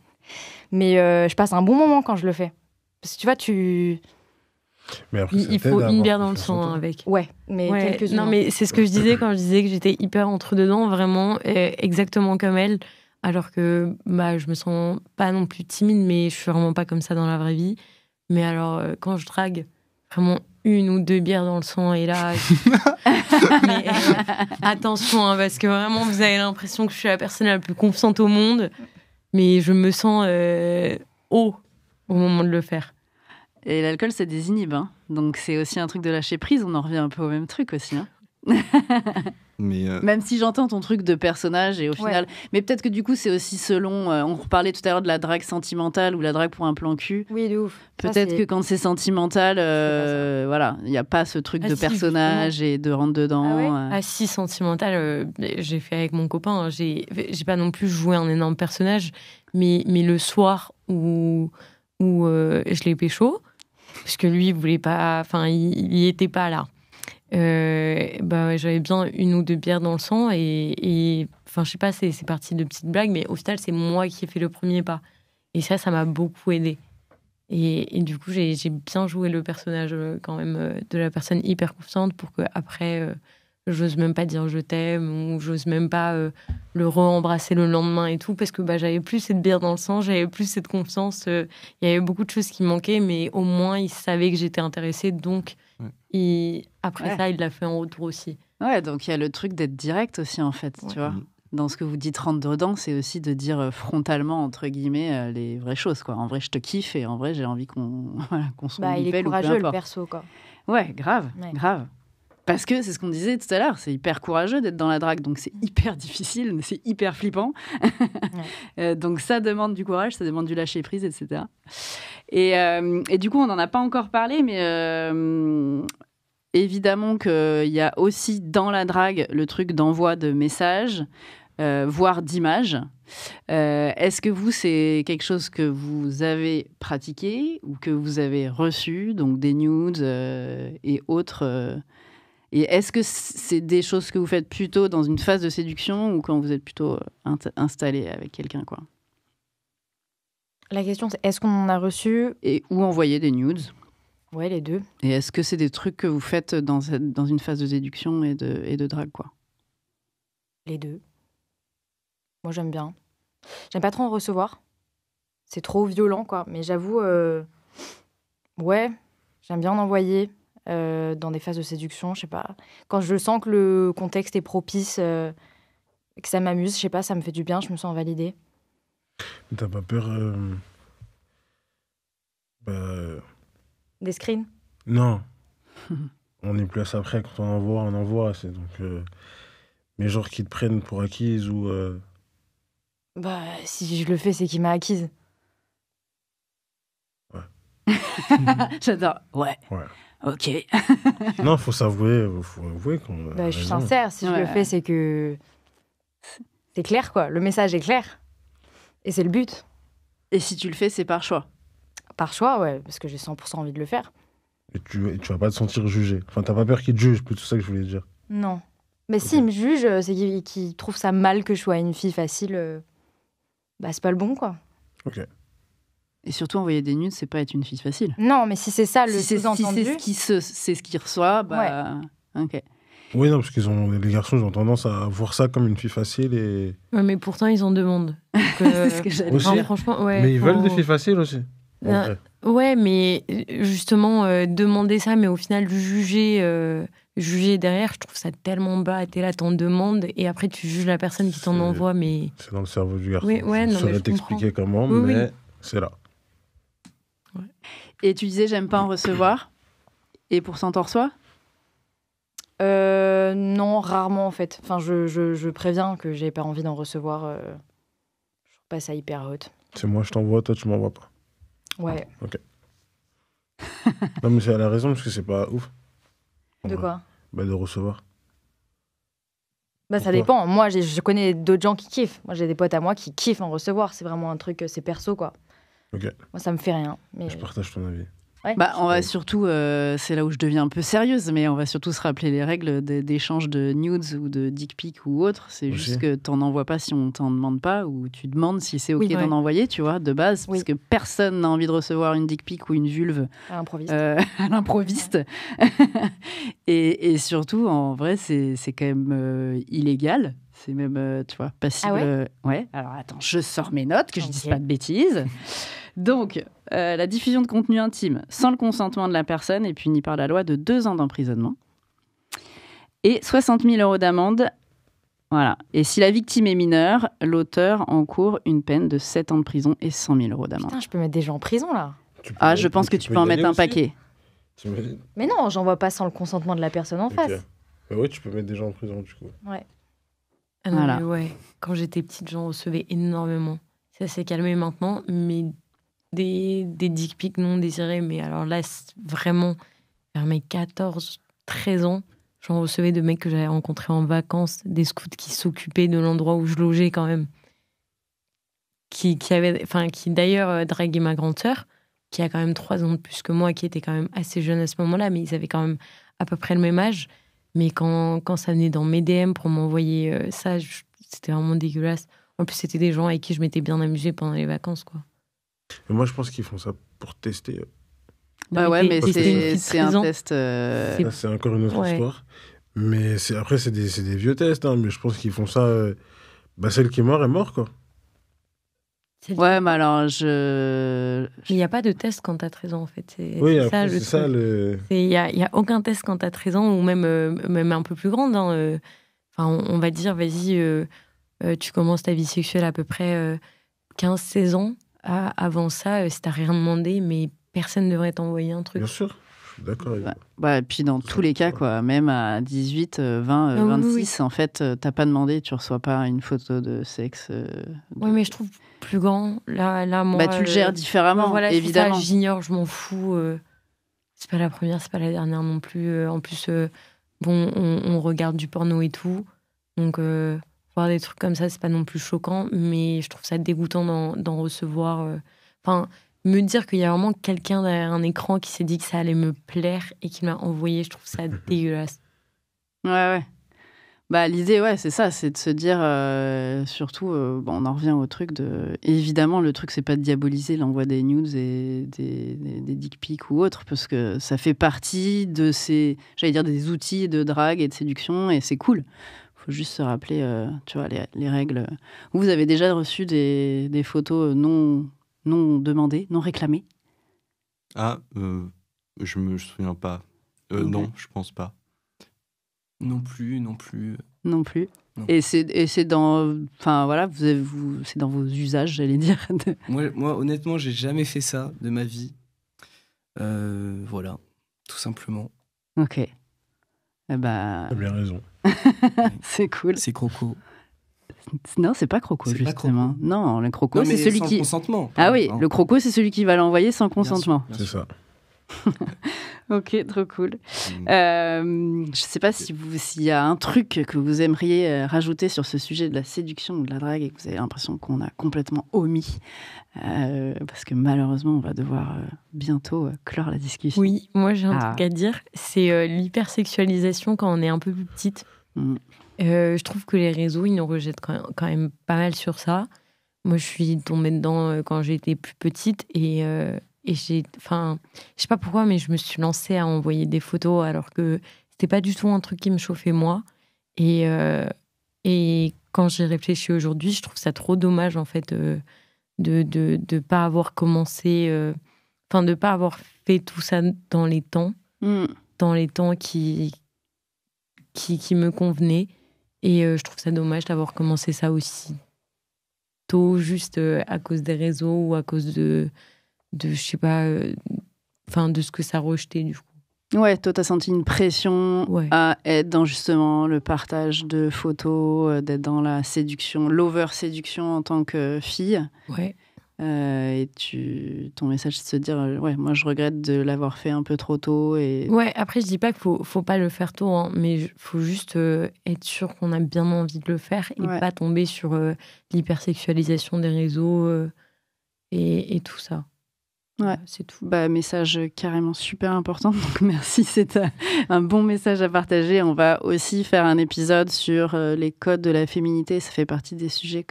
Mais je passe un bon moment quand je le fais. Parce que tu vois, Mais après, Il faut une bière dans le sang avec. Ouais, mais Ouais, quelques-unes. non, mais c'est ce que je disais quand je disais que j'étais hyper entre-dedans, vraiment, exactement comme elle. Alors que je me sens pas non plus timide, mais je suis vraiment pas comme ça dans la vraie vie. Mais alors, quand je drague, vraiment 1 ou 2 bières dans le sang, et là... mais attention, hein, parce que vraiment, vous avez l'impression que je suis la personne la plus confiante au monde, mais je me sens haut au moment de le faire. Et l'alcool, ça désinhibe. Hein. Donc, c'est aussi un truc de lâcher prise. On en revient un peu au même truc aussi. Hein. Mais Même si j'entends ton truc de personnage et au final... Mais peut-être que du coup, c'est aussi selon... on reparlait tout à l'heure de la drague sentimentale ou la drague pour un plan cul. Oui, de ouf. Peut-être que quand c'est sentimental, voilà, il n'y a pas ce truc de si, personnage et de rentre dedans. Ah ouais Ah si, sentimental, j'ai fait avec mon copain. Hein. J'ai pas non plus joué un énorme personnage, mais le soir où je l'ai pécho, parce que lui, il voulait pas... Enfin, il y était pas là. J'avais bien 1 ou 2 bières dans le sang et enfin, je sais pas, c'est parti de petites blagues, mais au final, c'est moi qui ai fait le premier pas. Et ça m'a beaucoup aidé. Et du coup, j'ai bien joué le personnage quand même de la personne hyper confiante pour qu'après, j'ose même pas dire je t'aime ou j'ose même pas le re-embrasser le lendemain et tout, parce que j'avais plus cette bière dans le sang, j'avais plus cette confiance. Il y avait beaucoup de choses qui manquaient, mais au moins, il savait que j'étais intéressée, donc après ça, il l'a fait en retour aussi. Ouais, donc il y a le truc d'être direct aussi, en fait, tu vois. Dans ce que vous dites rentre dedans, c'est aussi de dire frontalement, entre guillemets, les vraies choses, quoi. En vrai, je te kiffe et en vrai, j'ai envie qu'on soit il est courageux, le perso, quoi. Ouais, grave. Parce que c'est ce qu'on disait tout à l'heure, c'est hyper courageux d'être dans la drague, donc c'est hyper difficile, c'est hyper flippant. Donc ça demande du courage, ça demande du lâcher prise, etc. Et du coup, on n'en a pas encore parlé, mais évidemment qu'il y a aussi dans la drague le truc d'envoi de messages, voire d'images. Est-ce que vous, c'est quelque chose que vous avez pratiqué ou que vous avez reçu, donc des nudes et autres et est-ce que c'est des choses que vous faites plutôt dans une phase de séduction ou quand vous êtes plutôt installé avec quelqu'un, quoi? La question, c'est est-ce qu'on en a reçu ou envoyé des nudes? Ouais, les deux. Et est-ce que c'est des trucs que vous faites dans une phase de séduction et de drague, quoi? Les deux. Moi, j'aime bien. J'aime pas trop en recevoir. C'est trop violent, quoi. Mais j'avoue, ouais, j'aime bien en envoyer. Dans des phases de séduction, je sais pas. Quand je sens que le contexte est propice, que ça m'amuse, je sais pas, ça me fait du bien, je me sens validée. T'as pas peur Des screens? Non. On est plus à ça après, quand on envoie. C'est donc... mais genre qu'ils te prennent pour acquise ou... Si je le fais, c'est qu'il m'a acquise. Ouais. J'adore. Ouais. Ok. Non, faut s'avouer, faut avouer qu'on... je suis sincère, si je le fais, c'est que... C'est clair, quoi. Le message est clair. Et c'est le but. Et si tu le fais, c'est par choix? Par choix, ouais, parce que j'ai 100% envie de le faire. Et tu vas pas te sentir jugé. Enfin, t'as pas peur qu'il te juge, plutôt ça que je voulais dire. Non. Mais s'il me juge, c'est qu'il trouve ça mal que je sois une fille facile. C'est pas le bon, quoi. Ok. Et surtout, envoyer des nudes, c'est pas être une fille facile. Non, mais si c'est ça le sous-entendu... Si c'est ce qu'il reçoit, Ok. Oui, non, parce les garçons, ils ont tendance à voir ça comme une fille facile et. Ouais, mais pourtant, ils en demandent. Donc, C'est ce que j'allais Aussi. dire. franchement, ouais. Mais ils veulent faut- des filles faciles aussi. En Ah, vrai. Ouais, mais justement, demander ça, mais au final, juger derrière, je trouve ça tellement bas. T'es là, t'en demandes, et après, tu juges la personne qui t'en C'est- envoie, mais. C'est dans le cerveau du garçon. Oui, ouais, Je non, mais saurais je t'expliquer comment, Oui, oui. mais c'est là. Et tu disais, j'aime pas en recevoir. Et pourtant, t'en reçois? Non, rarement en fait. Enfin, je préviens que j'ai pas envie d'en recevoir. Je trouve pas ça hyper hot. C'est moi, je t'envoie, toi, tu m'envoies pas. Ouais. Non, mais elle a raison, parce que c'est pas ouf. De quoi? Bah, de recevoir. Bah, ça Pourquoi dépend. Moi, je connais d'autres gens qui kiffent. Moi, j'ai des potes à moi qui kiffent en recevoir. C'est vraiment un truc, c'est perso, quoi. Ok. Moi, ça me fait rien. Mais... Je partage ton avis. Ouais. Bah, on va surtout, c'est là où je deviens un peu sérieuse, mais on va surtout se rappeler les règles d'échange de nudes ou de dick pics ou autre. C'est Aussi. juste que t'en envoies pas si on t'en demande pas, ou tu demandes si c'est ok Oui, d'en ouais. envoyer, tu vois, de base, parce Oui. que personne n'a envie de recevoir une dick pic ou une vulve À l'improviste. à l'improviste. et surtout, en vrai, c'est quand même illégal. C'est même, tu vois, passible. Ah ouais ouais. Alors attends, je sors mes notes, que je dise Ok. pas de bêtises. Donc, la diffusion de contenu intime sans le consentement de la personne est punie par la loi de 2 ans d'emprisonnement et 60 000 € d'amende. Voilà. Et si la victime est mineure, l'auteur encourt une peine de 7 ans de prison et 100 000 € d'amende. Putain, je peux mettre des gens en prison, là. Ah, je pense que tu peux en mettre un paquet. T'imagines? Mais non, j'en vois pas sans le consentement de la personne en Ok. face. Bah ouais, tu peux mettre des gens en prison, du coup. Ouais. Ah non, Voilà. mais ouais, quand j'étais petite, j'en recevais énormément. Ça s'est calmé maintenant, mais des dick pics non désirés. Mais alors là, c'est vraiment, vers mes 14, 13 ans, j'en recevais de mecs que j'avais rencontrés en vacances, des scouts qui s'occupaient de l'endroit où je logeais quand même. Qui d'ailleurs draguaient ma grande sœur, qui a quand même 3 ans de plus que moi, qui était quand même assez jeune à ce moment-là, mais ils avaient quand même à peu près le même âge. Mais quand ça venait dans mes DM pour m'envoyer ça, c'était vraiment dégueulasse. En plus, c'était des gens avec qui je m'étais bien amusée pendant les vacances, quoi. Mais moi, je pense qu'ils font ça pour tester. Bah ouais, mais C'était une fille de c'est 13 un ans. test. Ça, c'est encore une autre Ouais. histoire. Mais après, c'est des vieux tests. Hein, mais je pense qu'ils font ça. Bah, celle qui est morte, quoi. Ouais, mais alors Mais il n'y a pas de test quand t'as 13 ans, en fait. Oui, c'est après, ça, c'est ça le. Il n'y a aucun test quand t'as 13 ans, ou même un peu plus grande. Hein. Enfin, on va dire, vas-y, tu commences ta vie sexuelle à peu près 15-16 ans. Avant ça, si t'as rien demandé, mais personne ne devrait t'envoyer un truc. Bien sûr, je suis d'accord avec Ouais. vous. Bah, et puis dans Tout tous ça, les cas, ouais. quoi, même à 18, 20, Ah oui, 26, en fait, t'as pas demandé, tu reçois pas une photo de sexe. Oui, mais je trouve plus grand. Là moi, Bah, tu le gères différemment, voilà, c'est évidemment. ça, j'ignore, je m'en fous. C'est pas la première, c'est pas la dernière non plus. En plus, bon, on regarde du porno et tout. Donc, voir des trucs comme ça, c'est pas non plus choquant. Mais je trouve ça dégoûtant d'en recevoir. Enfin, me dire qu'il y a vraiment quelqu'un derrière un écran qui s'est dit que ça allait me plaire et qui m'a envoyé, je trouve ça dégueulasse. Ouais. Bah, l'idée, ouais, c'est ça, c'est de se dire, surtout, bon, on en revient au truc de. Évidemment, le truc, c'est pas de diaboliser l'envoi des nudes et des dick pics ou autres, parce que ça fait partie de ces, j'allais dire, des outils de drague et de séduction, et c'est cool. Faut juste se rappeler, tu vois, les règles. Vous avez déjà reçu des photos non demandées, non réclamées? Ah, je me souviens pas. Ok. Non, je pense pas. Non plus. Non plus. Non. Et c'est dans, enfin voilà, c'est dans vos usages, j'allais dire. Moi, honnêtement, j'ai jamais fait ça de ma vie. Voilà, tout simplement. Ok. Eh ben, T'as bien raison. c'est cool. C'est croco. Non, c'est pas croco, C'est pas justement. croco. Non, le croco, Non, c'est mais celui sans qui. consentement. Ah oui, Hein. le croco, c'est celui qui va l'envoyer sans Bien sûr, consentement. bien C'est sûr. ça. Ok, trop cool. Mm. Je sais pas s'il y a un truc que vous aimeriez rajouter sur ce sujet de la séduction ou de la drague et que vous avez l'impression qu'on a complètement omis. Parce que malheureusement, on va devoir bientôt clore la discussion. Oui, moi j'ai un Ah. truc à dire. C'est l'hypersexualisation quand on est un peu plus petite. Mm. Je trouve que les réseaux, ils nous rejettent quand même pas mal sur ça. Moi, je suis tombée dedans quand j'étais plus petite et j'ai... Enfin, je sais pas pourquoi, mais je me suis lancée à envoyer des photos alors que c'était pas du tout un truc qui me chauffait moi. Et quand j'y réfléchis aujourd'hui, je trouve ça trop dommage en fait de pas avoir commencé, de pas avoir fait tout ça dans les temps qui me convenaient. Et je trouve ça dommage d'avoir commencé ça aussi tôt, juste à cause des réseaux ou à cause de je sais pas, de ce que ça rejetait du coup. Ouais, toi, t'as senti une pression Ouais. à être dans justement le partage de photos, d'être dans la séduction, l'over-séduction en tant que fille. Ouais. Et ton message, c'est de se dire, ouais, moi, je regrette de l'avoir fait un peu trop tôt. Et... Ouais, après, je dis pas qu'il faut pas le faire tôt, hein, mais il faut juste être sûr qu'on a bien envie de le faire et pas tomber sur l'hypersexualisation des réseaux et tout ça. Ouais, c'est tout. Message carrément super important. Donc merci, c'est un bon message à partager. On va aussi faire un épisode sur les codes de la féminité. Ça fait partie des sujets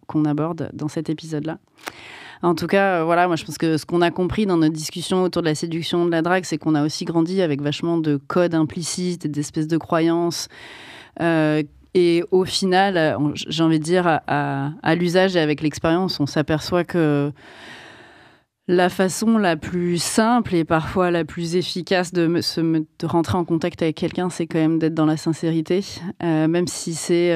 qu'on aborde dans cet épisode-là. En tout cas, voilà, moi je pense que ce qu'on a compris dans notre discussion autour de la séduction, de la drague, c'est qu'on a aussi grandi avec vachement de codes implicites et d'espèces de croyances. Et au final, j'ai envie de dire, à l'usage et avec l'expérience, on s'aperçoit que la façon la plus simple et parfois la plus efficace de rentrer en contact avec quelqu'un, c'est quand même d'être dans la sincérité, même si c'est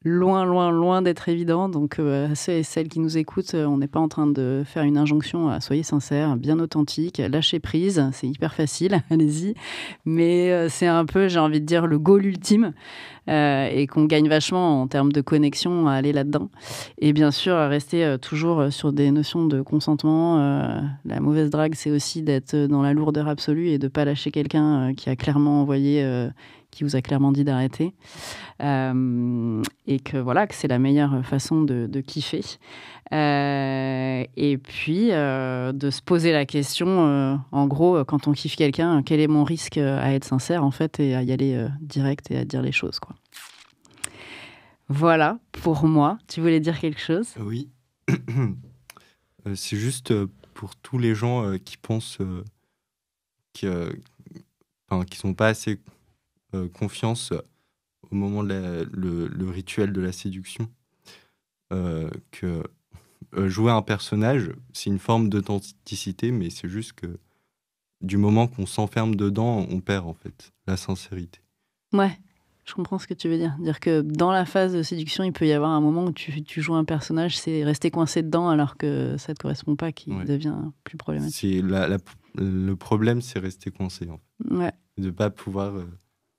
loin d'être évident. Donc, à ceux et celles qui nous écoutent, on n'est pas en train de faire une injonction à soyez sincères, bien authentique, lâchez prise, c'est hyper facile, allez-y. Mais c'est un peu, j'ai envie de dire, le goal ultime. Et qu'on gagne vachement en termes de connexion à aller là-dedans. Et bien sûr, à rester toujours sur des notions de consentement. La mauvaise drague, c'est aussi d'être dans la lourdeur absolue et de ne pas lâcher quelqu'un qui a clairement envoyé, qui vous a clairement dit d'arrêter. Et que voilà, que c'est la meilleure façon de kiffer. Et puis, de se poser la question, en gros, quand on kiffe quelqu'un, quel est mon risque à être sincère, en fait, et à y aller direct et à dire les choses, quoi. Voilà, pour moi. Tu voulais dire quelque chose ? Oui. C'est juste pour tous les gens qui pensent qui n'ont pas assez confiance au moment de le rituel de la séduction, que jouer un personnage, c'est une forme d'authenticité, mais c'est juste que du moment qu'on s'enferme dedans, on perd en fait la sincérité. Ouais, je comprends ce que tu veux dire. Dire que dans la phase de séduction, il peut y avoir un moment où tu joues un personnage, c'est rester coincé dedans alors que ça ne te correspond pas qui devient plus problématique. Le problème, c'est rester coincé. En fait. Ouais. De ne pas pouvoir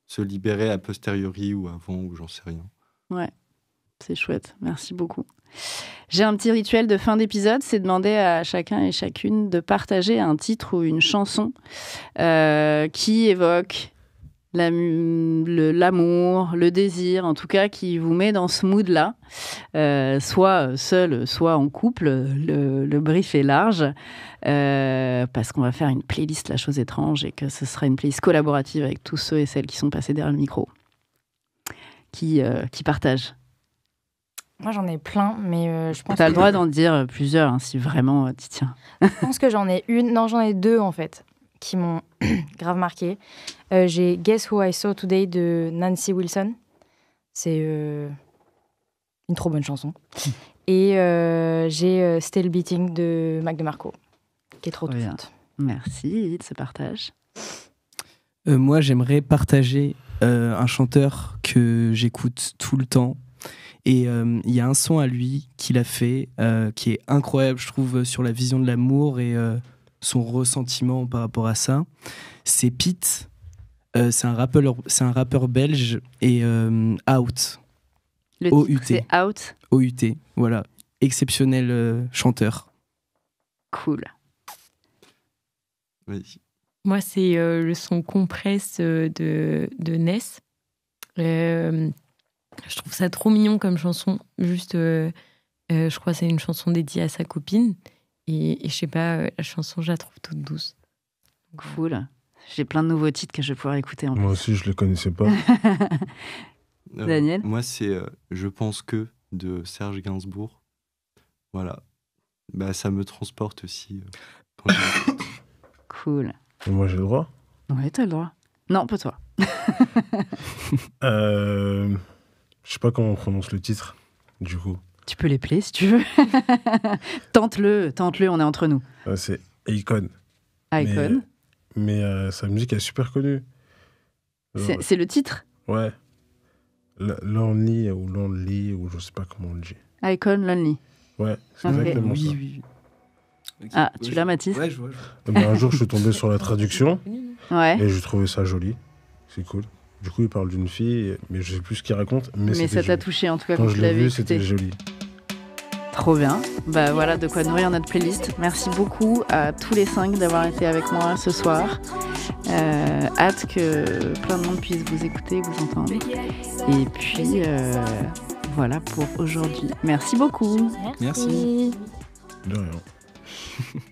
se libérer a posteriori ou avant, ou j'en sais rien. Ouais, c'est chouette. Merci beaucoup. J'ai un petit rituel de fin d'épisode, c'est demander à chacun et chacune de partager un titre ou une chanson qui évoque l'amour, le désir, en tout cas qui vous met dans ce mood-là, soit seul, soit en couple. Le brief est large, parce qu'on va faire une playlist La Chose Étrange et que ce sera une playlist collaborative avec tous ceux et celles qui sont passés derrière le micro, qui partagent. Moi, j'en ai plein, mais je pense T'as le droit d'en dire plusieurs, hein, si vraiment t'y tiens. Je pense que j'en ai j'en ai deux, en fait, qui m'ont grave marqué. J'ai Guess Who I Saw Today de Nancy Wilson. C'est une trop bonne chanson. Et j'ai Still Beating de Mac DeMarco, qui est trop touchante. Merci de ce partage. Moi, j'aimerais partager un chanteur que j'écoute tout le temps. Et il y a un son à lui qu'il a fait qui est incroyable, je trouve, sur la vision de l'amour et son ressentiment par rapport à ça. C'est Pete, c'est un rappeur belge et Out. Le O-U-T. titre, c'est Out. O-U-T, voilà. Exceptionnel chanteur. Cool. Vas-y. Moi, c'est le son Compresse de Ness. Je trouve ça trop mignon comme chanson. Juste, je crois que c'est une chanson dédiée à sa copine. Et je sais pas, la chanson, je la trouve toute douce. Cool. J'ai plein de nouveaux titres que je vais pouvoir écouter. Moi aussi, je les connaissais pas. Daniel ? Moi, c'est Je pense que de Serge Gainsbourg. Voilà. Bah, ça me transporte aussi. Cool. Et moi, j'ai le droit ? Ouais, t'as le droit. Non, pas toi. Je sais pas comment on prononce le titre, du coup. Tu peux les player si tu veux. Tente-le, on est entre nous. C'est Akon. Akon. Mais sa musique est super connue. C'est le titre? Ouais. Lonely ou Lonely, ou je sais pas comment on le dit. Akon, Lonely. Ouais, c'est Ok. exactement ça. Oui. Ok. Ah, Ouais, tu l'as, Mathis? Ouais, je vois. Ben, un jour, je suis tombé sur la traduction Ouais. et j'ai trouvé ça joli. C'est cool. Du coup, il parle d'une fille, mais je sais plus ce qu'il raconte. Mais Mais ça c'était t'a joli. touché en tout cas Quand quand je tu l'ai l'avais vu, écouté. c'était joli. Trop bien. Bah voilà de quoi nourrir notre playlist. Merci beaucoup à tous les 5 d'avoir été avec moi ce soir. Hâte que plein de monde puisse vous écouter, vous entendre. Et puis voilà pour aujourd'hui. Merci beaucoup. Merci. De rien.